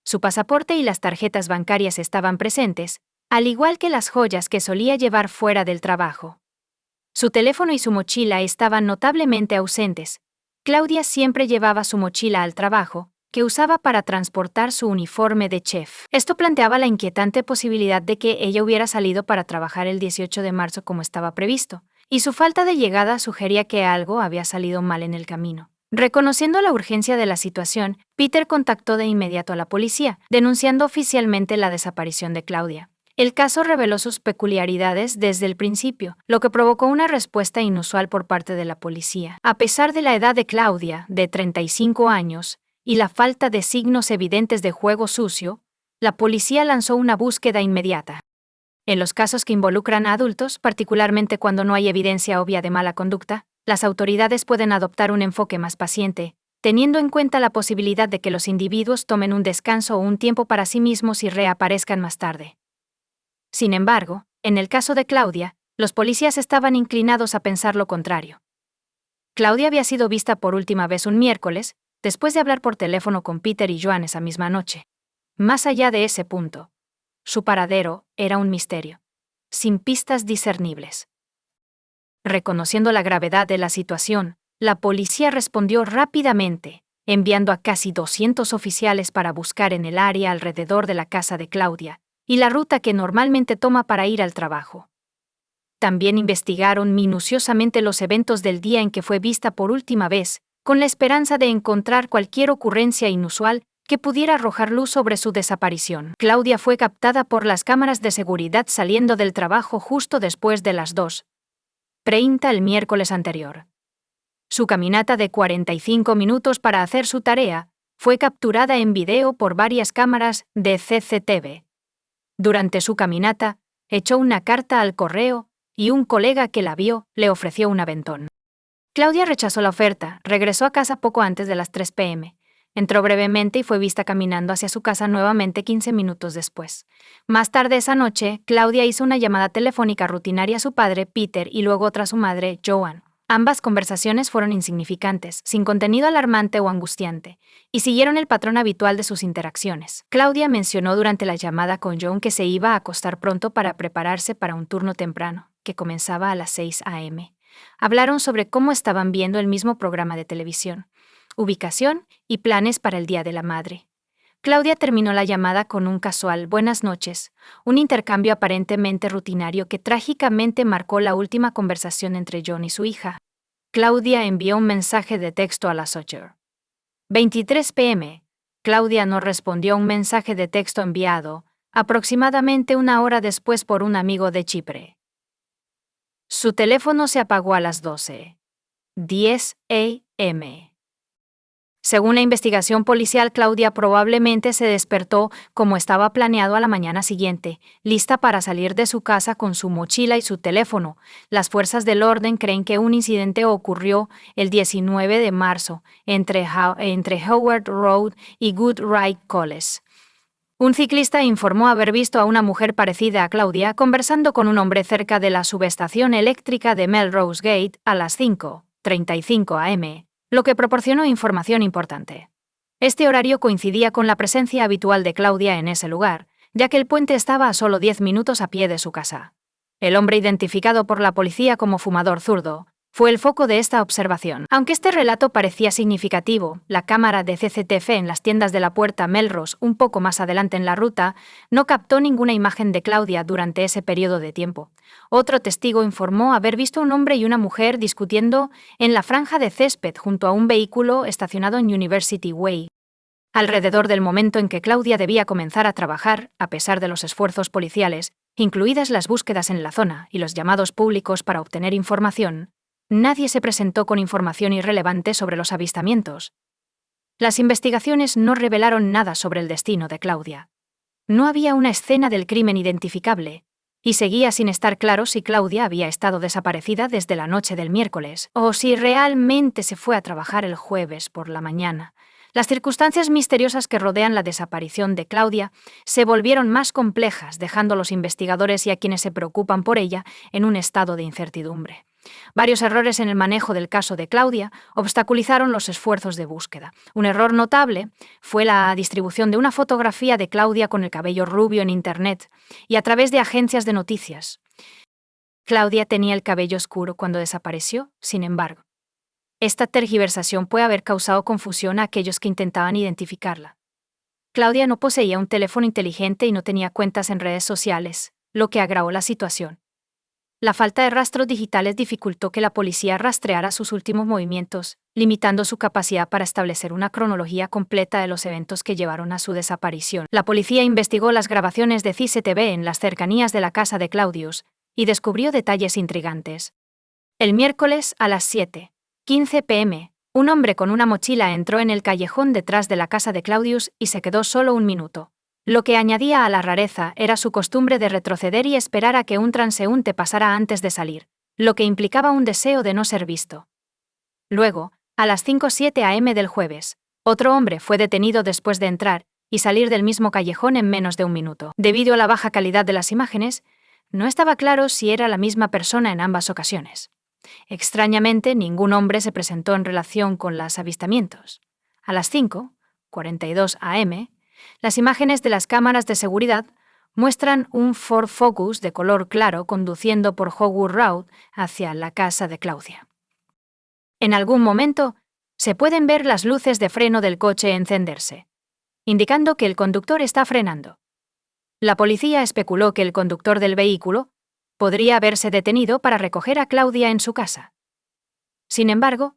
Su pasaporte y las tarjetas bancarias estaban presentes, al igual que las joyas que solía llevar fuera del trabajo. Su teléfono y su mochila estaban notablemente ausentes. Claudia siempre llevaba su mochila al trabajo, que usaba para transportar su uniforme de chef. Esto planteaba la inquietante posibilidad de que ella hubiera salido para trabajar el 18 de marzo como estaba previsto, y su falta de llegada sugería que algo había salido mal en el camino. Reconociendo la urgencia de la situación, Peter contactó de inmediato a la policía, denunciando oficialmente la desaparición de Claudia. El caso reveló sus peculiaridades desde el principio, lo que provocó una respuesta inusual por parte de la policía. A pesar de la edad de Claudia, de 35 años, y la falta de signos evidentes de juego sucio, la policía lanzó una búsqueda inmediata. En los casos que involucran a adultos, particularmente cuando no hay evidencia obvia de mala conducta, las autoridades pueden adoptar un enfoque más paciente, teniendo en cuenta la posibilidad de que los individuos tomen un descanso o un tiempo para sí mismos y reaparezcan más tarde. Sin embargo, en el caso de Claudia, los policías estaban inclinados a pensar lo contrario. Claudia había sido vista por última vez un miércoles, después de hablar por teléfono con Peter y Joan esa misma noche. Más allá de ese punto, su paradero era un misterio, sin pistas discernibles. Reconociendo la gravedad de la situación, la policía respondió rápidamente, enviando a casi 200 oficiales para buscar en el área alrededor de la casa de Claudia y la ruta que normalmente toma para ir al trabajo. También investigaron minuciosamente los eventos del día en que fue vista por última vez, con la esperanza de encontrar cualquier ocurrencia inusual que pudiera arrojar luz sobre su desaparición. Claudia fue captada por las cámaras de seguridad saliendo del trabajo justo después de las 2:30 el miércoles anterior. Su caminata de 45 minutos para hacer su tarea fue capturada en video por varias cámaras de CCTV. Durante su caminata, echó una carta al correo y un colega que la vio le ofreció un aventón. Claudia rechazó la oferta, regresó a casa poco antes de las 3 p.m. Entró brevemente y fue vista caminando hacia su casa nuevamente 15 minutos después. Más tarde esa noche, Claudia hizo una llamada telefónica rutinaria a su padre, Peter, y luego otra a su madre, Joan. Ambas conversaciones fueron insignificantes, sin contenido alarmante o angustiante, y siguieron el patrón habitual de sus interacciones. Claudia mencionó durante la llamada con Joan que se iba a acostar pronto para prepararse para un turno temprano, que comenzaba a las 6 a.m. Hablaron sobre cómo estaban viendo el mismo programa de televisión, ubicación y planes para el Día de la Madre. Claudia terminó la llamada con un casual "buenas noches", un intercambio aparentemente rutinario que trágicamente marcó la última conversación entre John y su hija. Claudia envió un mensaje de texto a las 8:23 p.m. Claudia no respondió a un mensaje de texto enviado, aproximadamente una hora después por un amigo de Chipre. Su teléfono se apagó a las 12:10 a.m. Según la investigación policial, Claudia probablemente se despertó como estaba planeado a la mañana siguiente, lista para salir de su casa con su mochila y su teléfono. Las fuerzas del orden creen que un incidente ocurrió el 19 de marzo entre Howard Road y Goodrich College. Un ciclista informó haber visto a una mujer parecida a Claudia conversando con un hombre cerca de la subestación eléctrica de Melrose Gate a las 5:35 a.m., lo que proporcionó información importante. Este horario coincidía con la presencia habitual de Claudia en ese lugar, ya que el puente estaba a solo 10 minutos a pie de su casa. El hombre identificado por la policía como fumador zurdo fue el foco de esta observación. Aunque este relato parecía significativo, la cámara de CCTV en las tiendas de la Puerta Melrose, un poco más adelante en la ruta, no captó ninguna imagen de Claudia durante ese periodo de tiempo. Otro testigo informó haber visto a un hombre y una mujer discutiendo en la franja de césped junto a un vehículo estacionado en University Way. Alrededor del momento en que Claudia debía comenzar a trabajar, a pesar de los esfuerzos policiales, incluidas las búsquedas en la zona y los llamados públicos para obtener información, nadie se presentó con información irrelevante sobre los avistamientos. Las investigaciones no revelaron nada sobre el destino de Claudia. No había una escena del crimen identificable, y seguía sin estar claro si Claudia había estado desaparecida desde la noche del miércoles, o si realmente se fue a trabajar el jueves por la mañana. Las circunstancias misteriosas que rodean la desaparición de Claudia se volvieron más complejas, dejando a los investigadores y a quienes se preocupan por ella en un estado de incertidumbre. Varios errores en el manejo del caso de Claudia obstaculizaron los esfuerzos de búsqueda. Un error notable fue la distribución de una fotografía de Claudia con el cabello rubio en Internet y a través de agencias de noticias. Claudia tenía el cabello oscuro cuando desapareció, sin embargo. Esta tergiversación puede haber causado confusión a aquellos que intentaban identificarla. Claudia no poseía un teléfono inteligente y no tenía cuentas en redes sociales, lo que agravó la situación. La falta de rastros digitales dificultó que la policía rastreara sus últimos movimientos, limitando su capacidad para establecer una cronología completa de los eventos que llevaron a su desaparición. La policía investigó las grabaciones de CCTV en las cercanías de la casa de Claudius y descubrió detalles intrigantes. El miércoles a las 7:15 p.m., un hombre con una mochila entró en el callejón detrás de la casa de Claudius y se quedó solo un minuto. Lo que añadía a la rareza era su costumbre de retroceder y esperar a que un transeúnte pasara antes de salir, lo que implicaba un deseo de no ser visto. Luego, a las 5:07 a.m. del jueves, otro hombre fue detenido después de entrar y salir del mismo callejón en menos de un minuto. Debido a la baja calidad de las imágenes, no estaba claro si era la misma persona en ambas ocasiones. Extrañamente, ningún hombre se presentó en relación con los avistamientos. A las 5:42 a.m., las imágenes de las cámaras de seguridad muestran un Ford Focus de color claro conduciendo por Howard Road hacia la casa de Claudia. En algún momento, se pueden ver las luces de freno del coche encenderse, indicando que el conductor está frenando. La policía especuló que el conductor del vehículo podría haberse detenido para recoger a Claudia en su casa. Sin embargo,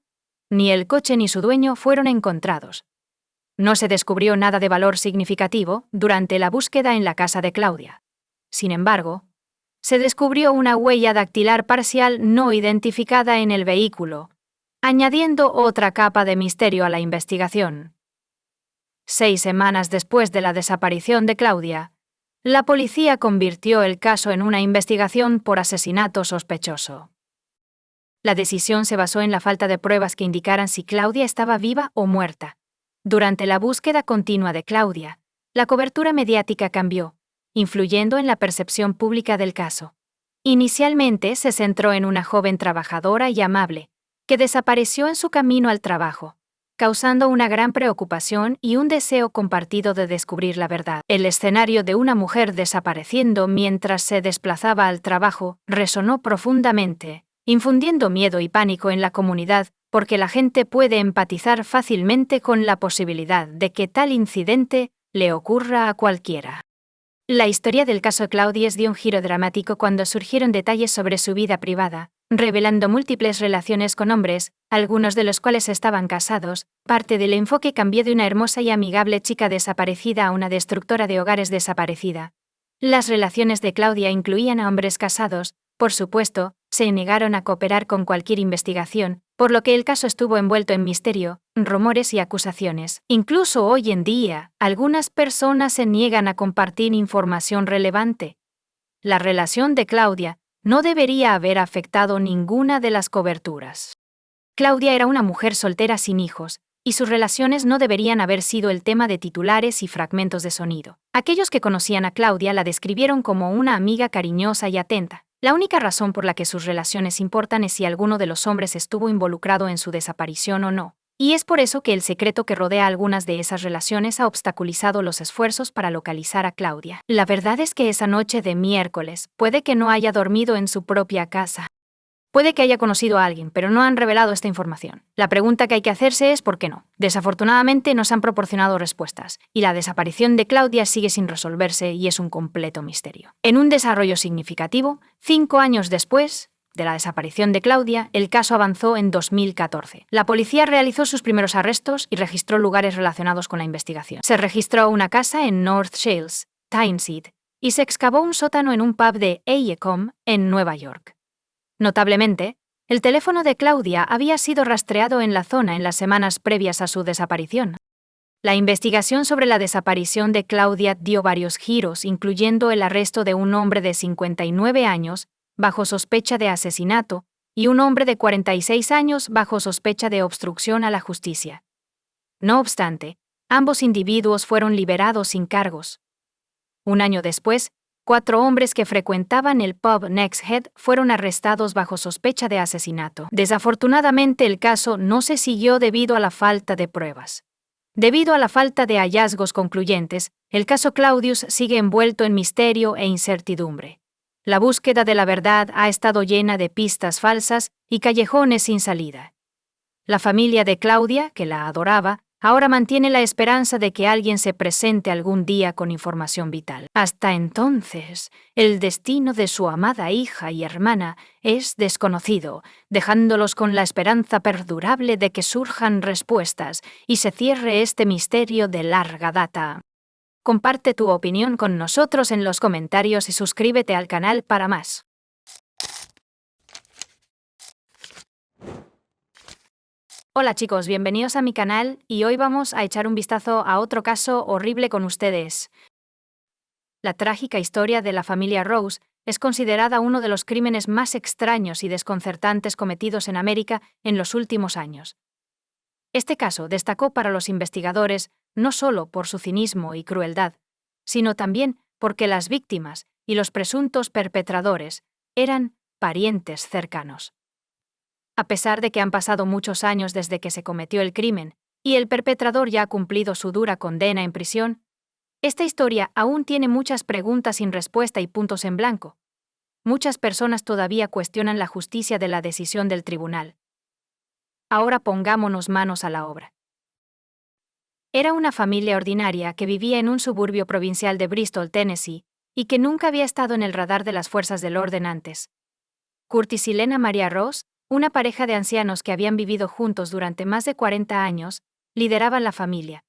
ni el coche ni su dueño fueron encontrados. No se descubrió nada de valor significativo durante la búsqueda en la casa de Claudia. Sin embargo, se descubrió una huella dactilar parcial no identificada en el vehículo, añadiendo otra capa de misterio a la investigación. 6 semanas después de la desaparición de Claudia, la policía convirtió el caso en una investigación por asesinato sospechoso. La decisión se basó en la falta de pruebas que indicaran si Claudia estaba viva o muerta. Durante la búsqueda continua de Claudia, la cobertura mediática cambió, influyendo en la percepción pública del caso. Inicialmente se centró en una joven trabajadora y amable, que desapareció en su camino al trabajo, causando una gran preocupación y un deseo compartido de descubrir la verdad. El escenario de una mujer desapareciendo mientras se desplazaba al trabajo resonó profundamente, infundiendo miedo y pánico en la comunidad, porque la gente puede empatizar fácilmente con la posibilidad de que tal incidente le ocurra a cualquiera. La historia del caso Claudia dio un giro dramático cuando surgieron detalles sobre su vida privada, revelando múltiples relaciones con hombres, algunos de los cuales estaban casados. Parte del enfoque cambió de una hermosa y amigable chica desaparecida a una destructora de hogares desaparecida. Las relaciones de Claudia incluían a hombres casados, por supuesto, se negaron a cooperar con cualquier investigación, por lo que el caso estuvo envuelto en misterio, rumores y acusaciones. Incluso hoy en día, algunas personas se niegan a compartir información relevante. La relación de Claudia no debería haber afectado ninguna de las coberturas. Claudia era una mujer soltera sin hijos, y sus relaciones no deberían haber sido el tema de titulares y fragmentos de sonido. Aquellos que conocían a Claudia la describieron como una amiga cariñosa y atenta. La única razón por la que sus relaciones importan es si alguno de los hombres estuvo involucrado en su desaparición o no. Y es por eso que el secreto que rodea algunas de esas relaciones ha obstaculizado los esfuerzos para localizar a Claudia. La verdad es que esa noche de miércoles puede que no haya dormido en su propia casa. Puede que haya conocido a alguien, pero no han revelado esta información. La pregunta que hay que hacerse es ¿por qué no? Desafortunadamente no se han proporcionado respuestas, y la desaparición de Claudia sigue sin resolverse y es un completo misterio. En un desarrollo significativo, 5 años después de la desaparición de Claudia, el caso avanzó en 2014. La policía realizó sus primeros arrestos y registró lugares relacionados con la investigación. Se registró una casa en North Shields, Tyneside, y se excavó un sótano en un pub de Aecom, en Nueva York. Notablemente, el teléfono de Claudia había sido rastreado en la zona en las semanas previas a su desaparición. La investigación sobre la desaparición de Claudia dio varios giros, incluyendo el arresto de un hombre de 59 años, bajo sospecha de asesinato, y un hombre de 46 años bajo sospecha de obstrucción a la justicia. No obstante, ambos individuos fueron liberados sin cargos. Un año después, 4 hombres que frecuentaban el pub Next Head fueron arrestados bajo sospecha de asesinato. Desafortunadamente, el caso no se siguió debido a la falta de pruebas. Debido a la falta de hallazgos concluyentes, el caso Claudius sigue envuelto en misterio e incertidumbre. La búsqueda de la verdad ha estado llena de pistas falsas y callejones sin salida. La familia de Claudia, que la adoraba, ahora mantiene la esperanza de que alguien se presente algún día con información vital. Hasta entonces, el destino de su amada hija y hermana es desconocido, dejándolos con la esperanza perdurable de que surjan respuestas y se cierre este misterio de larga data. Comparte tu opinión con nosotros en los comentarios y suscríbete al canal para más. Hola chicos, bienvenidos a mi canal y hoy vamos a echar un vistazo a otro caso horrible con ustedes. La trágica historia de la familia Rose es considerada uno de los crímenes más extraños y desconcertantes cometidos en América en los últimos años. Este caso destacó para los investigadores no solo por su cinismo y crueldad, sino también porque las víctimas y los presuntos perpetradores eran parientes cercanos. A pesar de que han pasado muchos años desde que se cometió el crimen y el perpetrador ya ha cumplido su dura condena en prisión, esta historia aún tiene muchas preguntas sin respuesta y puntos en blanco. Muchas personas todavía cuestionan la justicia de la decisión del tribunal. Ahora pongámonos manos a la obra. Era una familia ordinaria que vivía en un suburbio provincial de Bristol, Tennessee, y que nunca había estado en el radar de las fuerzas del orden antes. Curtis y Lena Maria Ross, una pareja de ancianos que habían vivido juntos durante más de 40 años, lideraban la familia.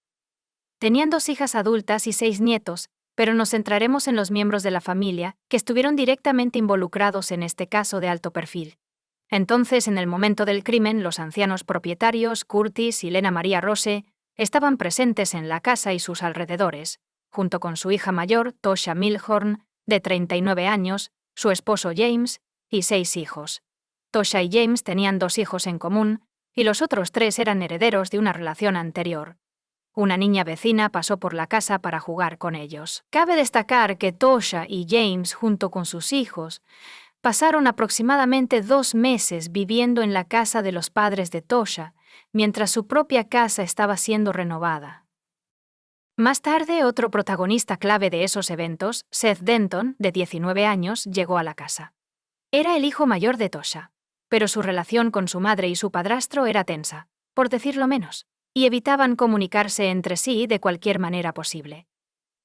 Tenían 2 hijas adultas y 6 nietos, pero nos centraremos en los miembros de la familia que estuvieron directamente involucrados en este caso de alto perfil. Entonces, en el momento del crimen, los ancianos propietarios, Curtis y Lena Maria Rose, estaban presentes en la casa y sus alrededores, junto con su hija mayor, Tosha Milhorn, de 39 años, su esposo James y 6 hijos. Tosha y James tenían 2 hijos en común, y los otros 3 eran herederos de una relación anterior. Una niña vecina pasó por la casa para jugar con ellos. Cabe destacar que Tosha y James, junto con sus hijos, pasaron aproximadamente 2 meses viviendo en la casa de los padres de Tosha, mientras su propia casa estaba siendo renovada. Más tarde, otro protagonista clave de esos eventos, Seth Denton, de 19 años, llegó a la casa. Era el hijo mayor de Tosha, pero su relación con su madre y su padrastro era tensa, por decirlo menos, y evitaban comunicarse entre sí de cualquier manera posible.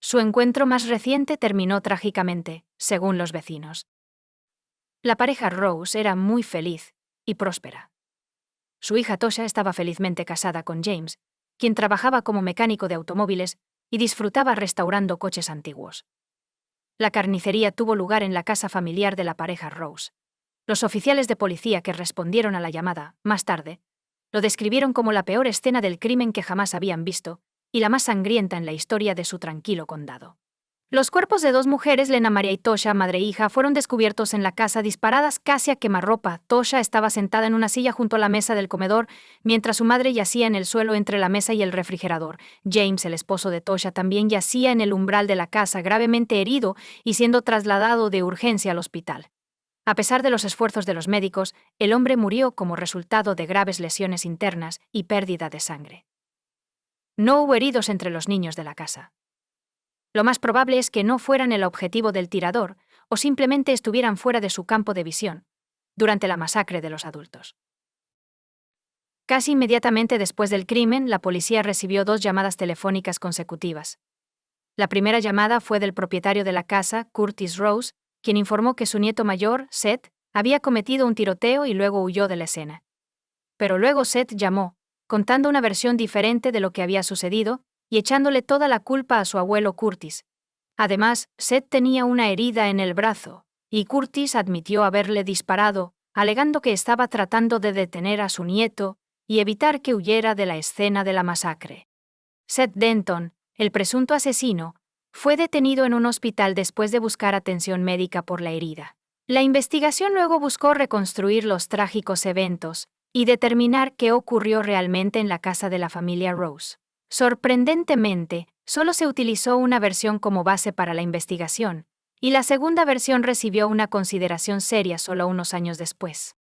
Su encuentro más reciente terminó trágicamente, según los vecinos. La pareja Rose era muy feliz y próspera. Su hija Tosha estaba felizmente casada con James, quien trabajaba como mecánico de automóviles y disfrutaba restaurando coches antiguos. La carnicería tuvo lugar en la casa familiar de la pareja Rose. Los oficiales de policía que respondieron a la llamada, más tarde, lo describieron como la peor escena del crimen que jamás habían visto y la más sangrienta en la historia de su tranquilo condado. Los cuerpos de dos mujeres, Lena Maria y Tosha, madre e hija, fueron descubiertos en la casa disparadas casi a quemarropa. Tosha estaba sentada en una silla junto a la mesa del comedor, mientras su madre yacía en el suelo entre la mesa y el refrigerador. James, el esposo de Tosha, también yacía en el umbral de la casa, gravemente herido y siendo trasladado de urgencia al hospital. A pesar de los esfuerzos de los médicos, el hombre murió como resultado de graves lesiones internas y pérdida de sangre. No hubo heridos entre los niños de la casa. Lo más probable es que no fueran el objetivo del tirador o simplemente estuvieran fuera de su campo de visión durante la masacre de los adultos. Casi inmediatamente después del crimen, la policía recibió 2 llamadas telefónicas consecutivas. La primera llamada fue del propietario de la casa, Curtis Rose, quien informó que su nieto mayor, Seth, había cometido un tiroteo y luego huyó de la escena. Pero luego Seth llamó, contando una versión diferente de lo que había sucedido y echándole toda la culpa a su abuelo Curtis. Además, Seth tenía una herida en el brazo, y Curtis admitió haberle disparado, alegando que estaba tratando de detener a su nieto y evitar que huyera de la escena de la masacre. Seth Denton, el presunto asesino, fue detenido en un hospital después de buscar atención médica por la herida. La investigación luego buscó reconstruir los trágicos eventos y determinar qué ocurrió realmente en la casa de la familia Rose. Sorprendentemente, solo se utilizó una versión como base para la investigación, y la segunda versión recibió una consideración seria solo unos años después.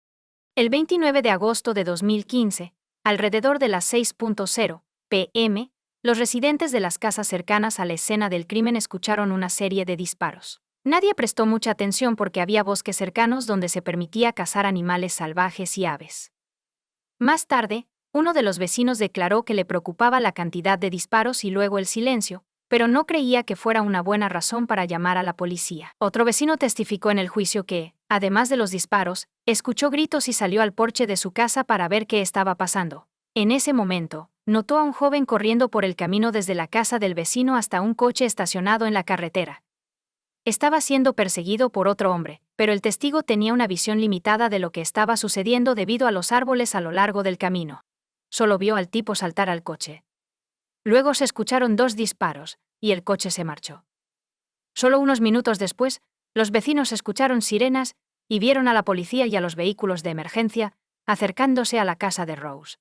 El 29 de agosto de 2015, alrededor de las 6:00 p.m., los residentes de las casas cercanas a la escena del crimen escucharon una serie de disparos. Nadie prestó mucha atención porque había bosques cercanos donde se permitía cazar animales salvajes y aves. Más tarde, uno de los vecinos declaró que le preocupaba la cantidad de disparos y luego el silencio, pero no creía que fuera una buena razón para llamar a la policía. Otro vecino testificó en el juicio que, además de los disparos, escuchó gritos y salió al porche de su casa para ver qué estaba pasando. En ese momento, notó a un joven corriendo por el camino desde la casa del vecino hasta un coche estacionado en la carretera. Estaba siendo perseguido por otro hombre, pero el testigo tenía una visión limitada de lo que estaba sucediendo debido a los árboles a lo largo del camino. Solo vio al tipo saltar al coche. Luego se escucharon 2 disparos, y el coche se marchó. Solo unos minutos después, los vecinos escucharon sirenas y vieron a la policía y a los vehículos de emergencia acercándose a la casa de Rose.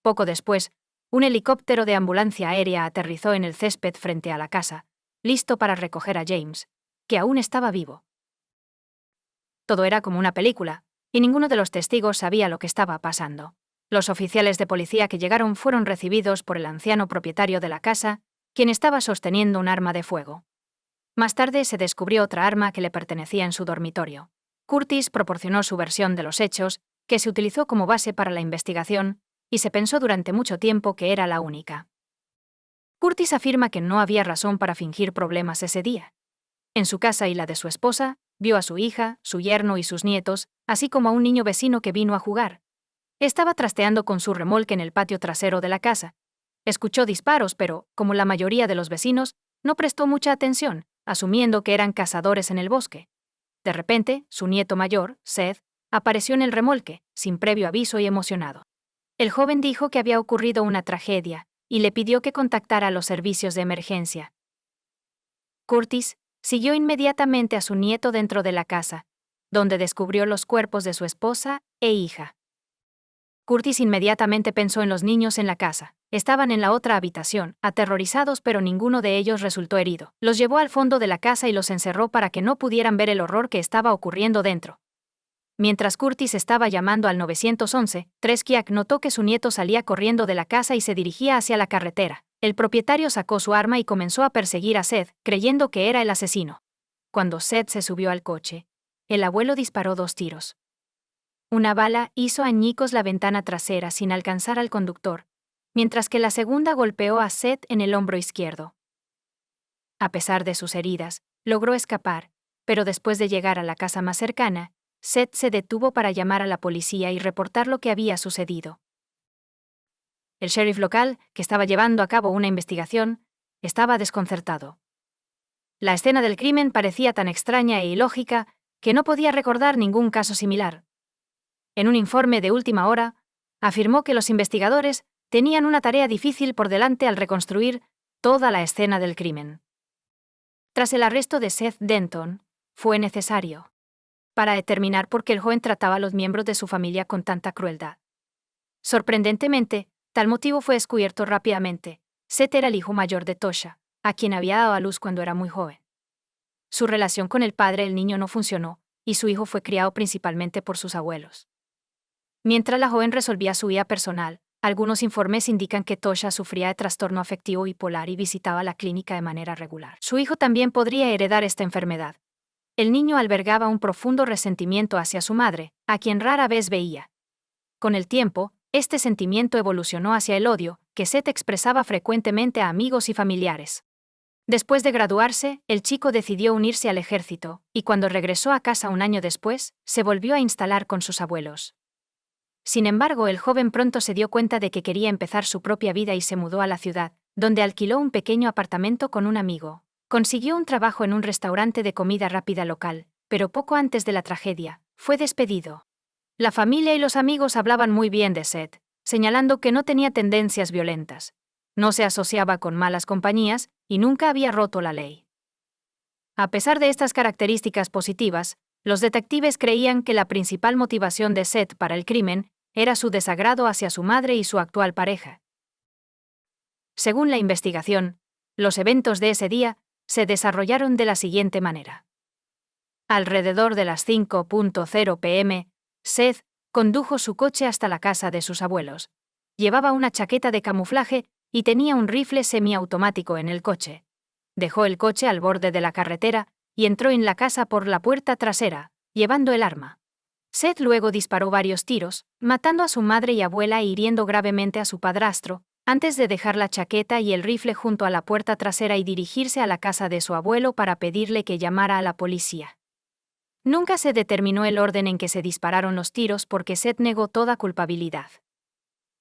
Poco después, un helicóptero de ambulancia aérea aterrizó en el césped frente a la casa, listo para recoger a James, que aún estaba vivo. Todo era como una película, y ninguno de los testigos sabía lo que estaba pasando. Los oficiales de policía que llegaron fueron recibidos por el anciano propietario de la casa, quien estaba sosteniendo un arma de fuego. Más tarde se descubrió otra arma que le pertenecía en su dormitorio. Curtis proporcionó su versión de los hechos, que se utilizó como base para la investigación, y se pensó durante mucho tiempo que era la única. Curtis afirma que no había razón para fingir problemas ese día. En su casa y la de su esposa, vio a su hija, su yerno y sus nietos, así como a un niño vecino que vino a jugar. Estaba trasteando con su remolque en el patio trasero de la casa. Escuchó disparos, pero, como la mayoría de los vecinos, no prestó mucha atención, asumiendo que eran cazadores en el bosque. De repente, su nieto mayor, Seth, apareció en el remolque, sin previo aviso y emocionado. El joven dijo que había ocurrido una tragedia, y le pidió que contactara a los servicios de emergencia. Curtis siguió inmediatamente a su nieto dentro de la casa, donde descubrió los cuerpos de su esposa e hija. Curtis inmediatamente pensó en los niños en la casa. Estaban en la otra habitación, aterrorizados, pero ninguno de ellos resultó herido. Los llevó al fondo de la casa y los encerró para que no pudieran ver el horror que estaba ocurriendo dentro. Mientras Curtis estaba llamando al 911, Treskiak notó que su nieto salía corriendo de la casa y se dirigía hacia la carretera. El propietario sacó su arma y comenzó a perseguir a Seth, creyendo que era el asesino. Cuando Seth se subió al coche, el abuelo disparó 2 tiros. Una bala hizo añicos la ventana trasera sin alcanzar al conductor, mientras que la segunda golpeó a Seth en el hombro izquierdo. A pesar de sus heridas, logró escapar, pero después de llegar a la casa más cercana, Seth se detuvo para llamar a la policía y reportar lo que había sucedido. El sheriff local, que estaba llevando a cabo una investigación, estaba desconcertado. La escena del crimen parecía tan extraña e ilógica que no podía recordar ningún caso similar. En un informe de última hora, afirmó que los investigadores tenían una tarea difícil por delante al reconstruir toda la escena del crimen. Tras el arresto de Seth Denton, fue necesario para determinar por qué el joven trataba a los miembros de su familia con tanta crueldad. Sorprendentemente, tal motivo fue descubierto rápidamente. Seth era el hijo mayor de Tosha, a quien había dado a luz cuando era muy joven. Su relación con el padre del niño no funcionó, y su hijo fue criado principalmente por sus abuelos. Mientras la joven resolvía su vida personal, algunos informes indican que Tosha sufría de trastorno afectivo bipolar y visitaba la clínica de manera regular. Su hijo también podría heredar esta enfermedad. El niño albergaba un profundo resentimiento hacia su madre, a quien rara vez veía. Con el tiempo, este sentimiento evolucionó hacia el odio, que Seth expresaba frecuentemente a amigos y familiares. Después de graduarse, el chico decidió unirse al ejército, y cuando regresó a casa un año después, se volvió a instalar con sus abuelos. Sin embargo, el joven pronto se dio cuenta de que quería empezar su propia vida y se mudó a la ciudad, donde alquiló un pequeño apartamento con un amigo. Consiguió un trabajo en un restaurante de comida rápida local, pero poco antes de la tragedia, fue despedido. La familia y los amigos hablaban muy bien de Seth, señalando que no tenía tendencias violentas, no se asociaba con malas compañías y nunca había roto la ley. A pesar de estas características positivas, los detectives creían que la principal motivación de Seth para el crimen era su desagrado hacia su madre y su actual pareja. Según la investigación, los eventos de ese día se desarrollaron de la siguiente manera. Alrededor de las 5:00 p.m., Seth condujo su coche hasta la casa de sus abuelos. Llevaba una chaqueta de camuflaje y tenía un rifle semiautomático en el coche. Dejó el coche al borde de la carretera y entró en la casa por la puerta trasera, llevando el arma. Seth luego disparó varios tiros, matando a su madre y abuela e hiriendo gravemente a su padrastro, antes de dejar la chaqueta y el rifle junto a la puerta trasera y dirigirse a la casa de su abuelo para pedirle que llamara a la policía. Nunca se determinó el orden en que se dispararon los tiros porque Seth negó toda culpabilidad.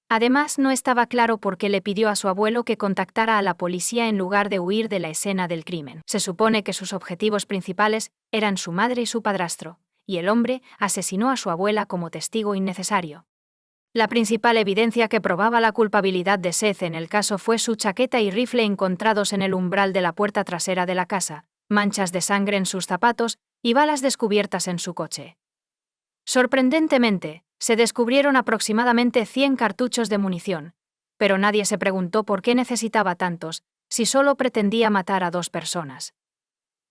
Además, no estaba claro por qué le pidió a su abuelo que contactara a la policía en lugar de huir de la escena del crimen. Se supone que sus objetivos principales eran su madre y su padrastro, y el hombre asesinó a su abuela como testigo innecesario. La principal evidencia que probaba la culpabilidad de Seth en el caso fue su chaqueta y rifle encontrados en el umbral de la puerta trasera de la casa, manchas de sangre en sus zapatos y balas descubiertas en su coche. Sorprendentemente, se descubrieron aproximadamente 100 cartuchos de munición, pero nadie se preguntó por qué necesitaba tantos, si solo pretendía matar a 2 personas.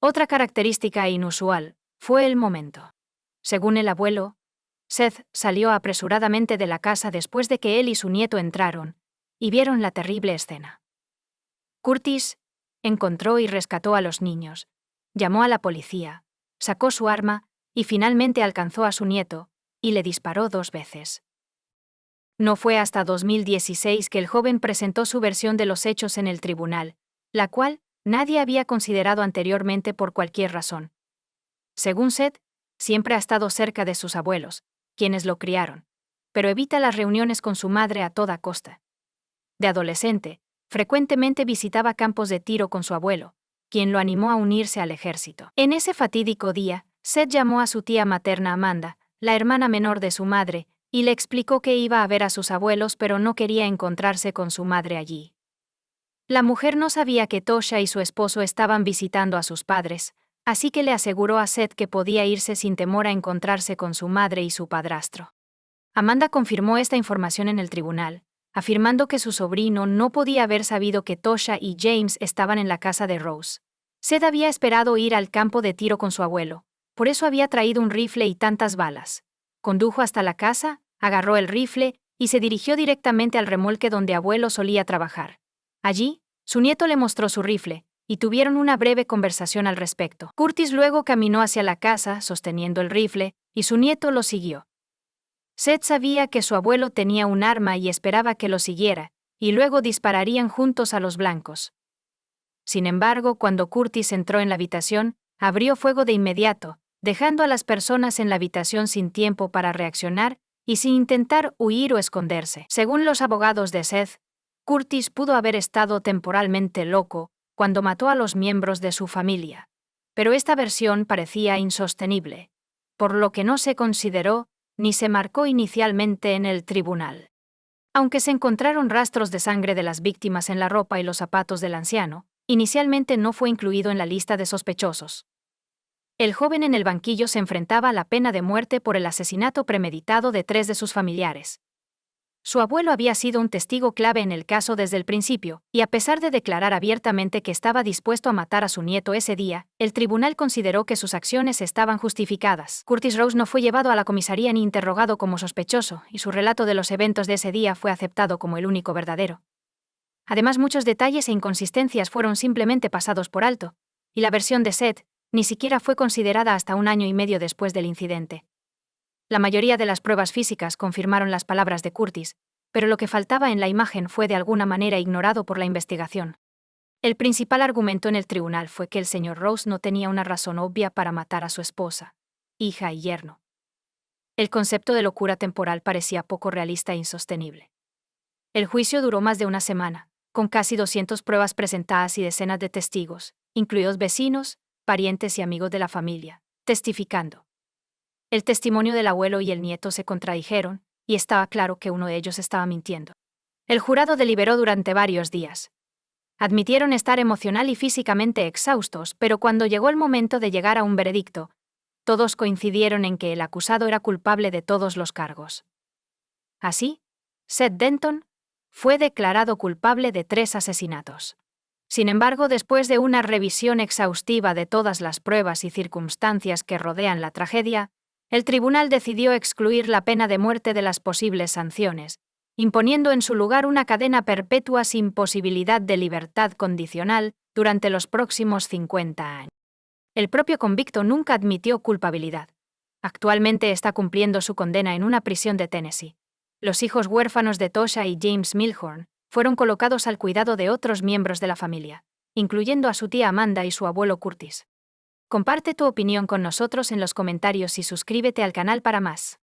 Otra característica inusual fue el momento. Según el abuelo, Seth salió apresuradamente de la casa después de que él y su nieto entraron y vieron la terrible escena. Curtis encontró y rescató a los niños, llamó a la policía, sacó su arma y finalmente alcanzó a su nieto y le disparó 2 veces. No fue hasta 2016 que el joven presentó su versión de los hechos en el tribunal, la cual nadie había considerado anteriormente por cualquier razón. Según Seth, siempre ha estado cerca de sus abuelos, quienes lo criaron, pero evita las reuniones con su madre a toda costa. De adolescente, frecuentemente visitaba campos de tiro con su abuelo, quien lo animó a unirse al ejército. En ese fatídico día, Seth llamó a su tía materna Amanda, la hermana menor de su madre, y le explicó que iba a ver a sus abuelos pero no quería encontrarse con su madre allí. La mujer no sabía que Tosha y su esposo estaban visitando a sus padres, así que le aseguró a Seth que podía irse sin temor a encontrarse con su madre y su padrastro. Amanda confirmó esta información en el tribunal, afirmando que su sobrino no podía haber sabido que Tosha y James estaban en la casa de Rose. Seth había esperado ir al campo de tiro con su abuelo, por eso había traído un rifle y tantas balas. Condujo hasta la casa, agarró el rifle y se dirigió directamente al remolque donde abuelo solía trabajar. Allí, su nieto le mostró su rifle, y tuvieron una breve conversación al respecto. Curtis luego caminó hacia la casa, sosteniendo el rifle, y su nieto lo siguió. Seth sabía que su abuelo tenía un arma y esperaba que lo siguiera, y luego dispararían juntos a los blancos. Sin embargo, cuando Curtis entró en la habitación, abrió fuego de inmediato, dejando a las personas en la habitación sin tiempo para reaccionar y sin intentar huir o esconderse. Según los abogados de Seth, Curtis pudo haber estado temporalmente loco cuando mató a los miembros de su familia, pero esta versión parecía insostenible, por lo que no se consideró ni se marcó inicialmente en el tribunal. Aunque se encontraron rastros de sangre de las víctimas en la ropa y los zapatos del anciano, inicialmente no fue incluido en la lista de sospechosos. El joven en el banquillo se enfrentaba a la pena de muerte por el asesinato premeditado de 3 de sus familiares. Su abuelo había sido un testigo clave en el caso desde el principio, y a pesar de declarar abiertamente que estaba dispuesto a matar a su nieto ese día, el tribunal consideró que sus acciones estaban justificadas. Curtis Rose no fue llevado a la comisaría ni interrogado como sospechoso, y su relato de los eventos de ese día fue aceptado como el único verdadero. Además, muchos detalles e inconsistencias fueron simplemente pasados por alto, y la versión de Seth ni siquiera fue considerada hasta 1 año y medio después del incidente. La mayoría de las pruebas físicas confirmaron las palabras de Curtis, pero lo que faltaba en la imagen fue de alguna manera ignorado por la investigación. El principal argumento en el tribunal fue que el señor Rose no tenía una razón obvia para matar a su esposa, hija y yerno. El concepto de locura temporal parecía poco realista e insostenible. El juicio duró más de 1 semana, con casi 200 pruebas presentadas y decenas de testigos, incluidos vecinos, parientes y amigos de la familia, testificando. El testimonio del abuelo y el nieto se contradijeron, y estaba claro que uno de ellos estaba mintiendo. El jurado deliberó durante varios días. Admitieron estar emocional y físicamente exhaustos, pero cuando llegó el momento de llegar a un veredicto, todos coincidieron en que el acusado era culpable de todos los cargos. Así, Seth Denton fue declarado culpable de 3 asesinatos. Sin embargo, después de una revisión exhaustiva de todas las pruebas y circunstancias que rodean la tragedia, el tribunal decidió excluir la pena de muerte de las posibles sanciones, imponiendo en su lugar una cadena perpetua sin posibilidad de libertad condicional durante los próximos 50 años. El propio convicto nunca admitió culpabilidad. Actualmente está cumpliendo su condena en una prisión de Tennessee. Los hijos huérfanos de Tosha y James Milhorn fueron colocados al cuidado de otros miembros de la familia, incluyendo a su tía Amanda y su abuelo Curtis. Comparte tu opinión con nosotros en los comentarios y suscríbete al canal para más.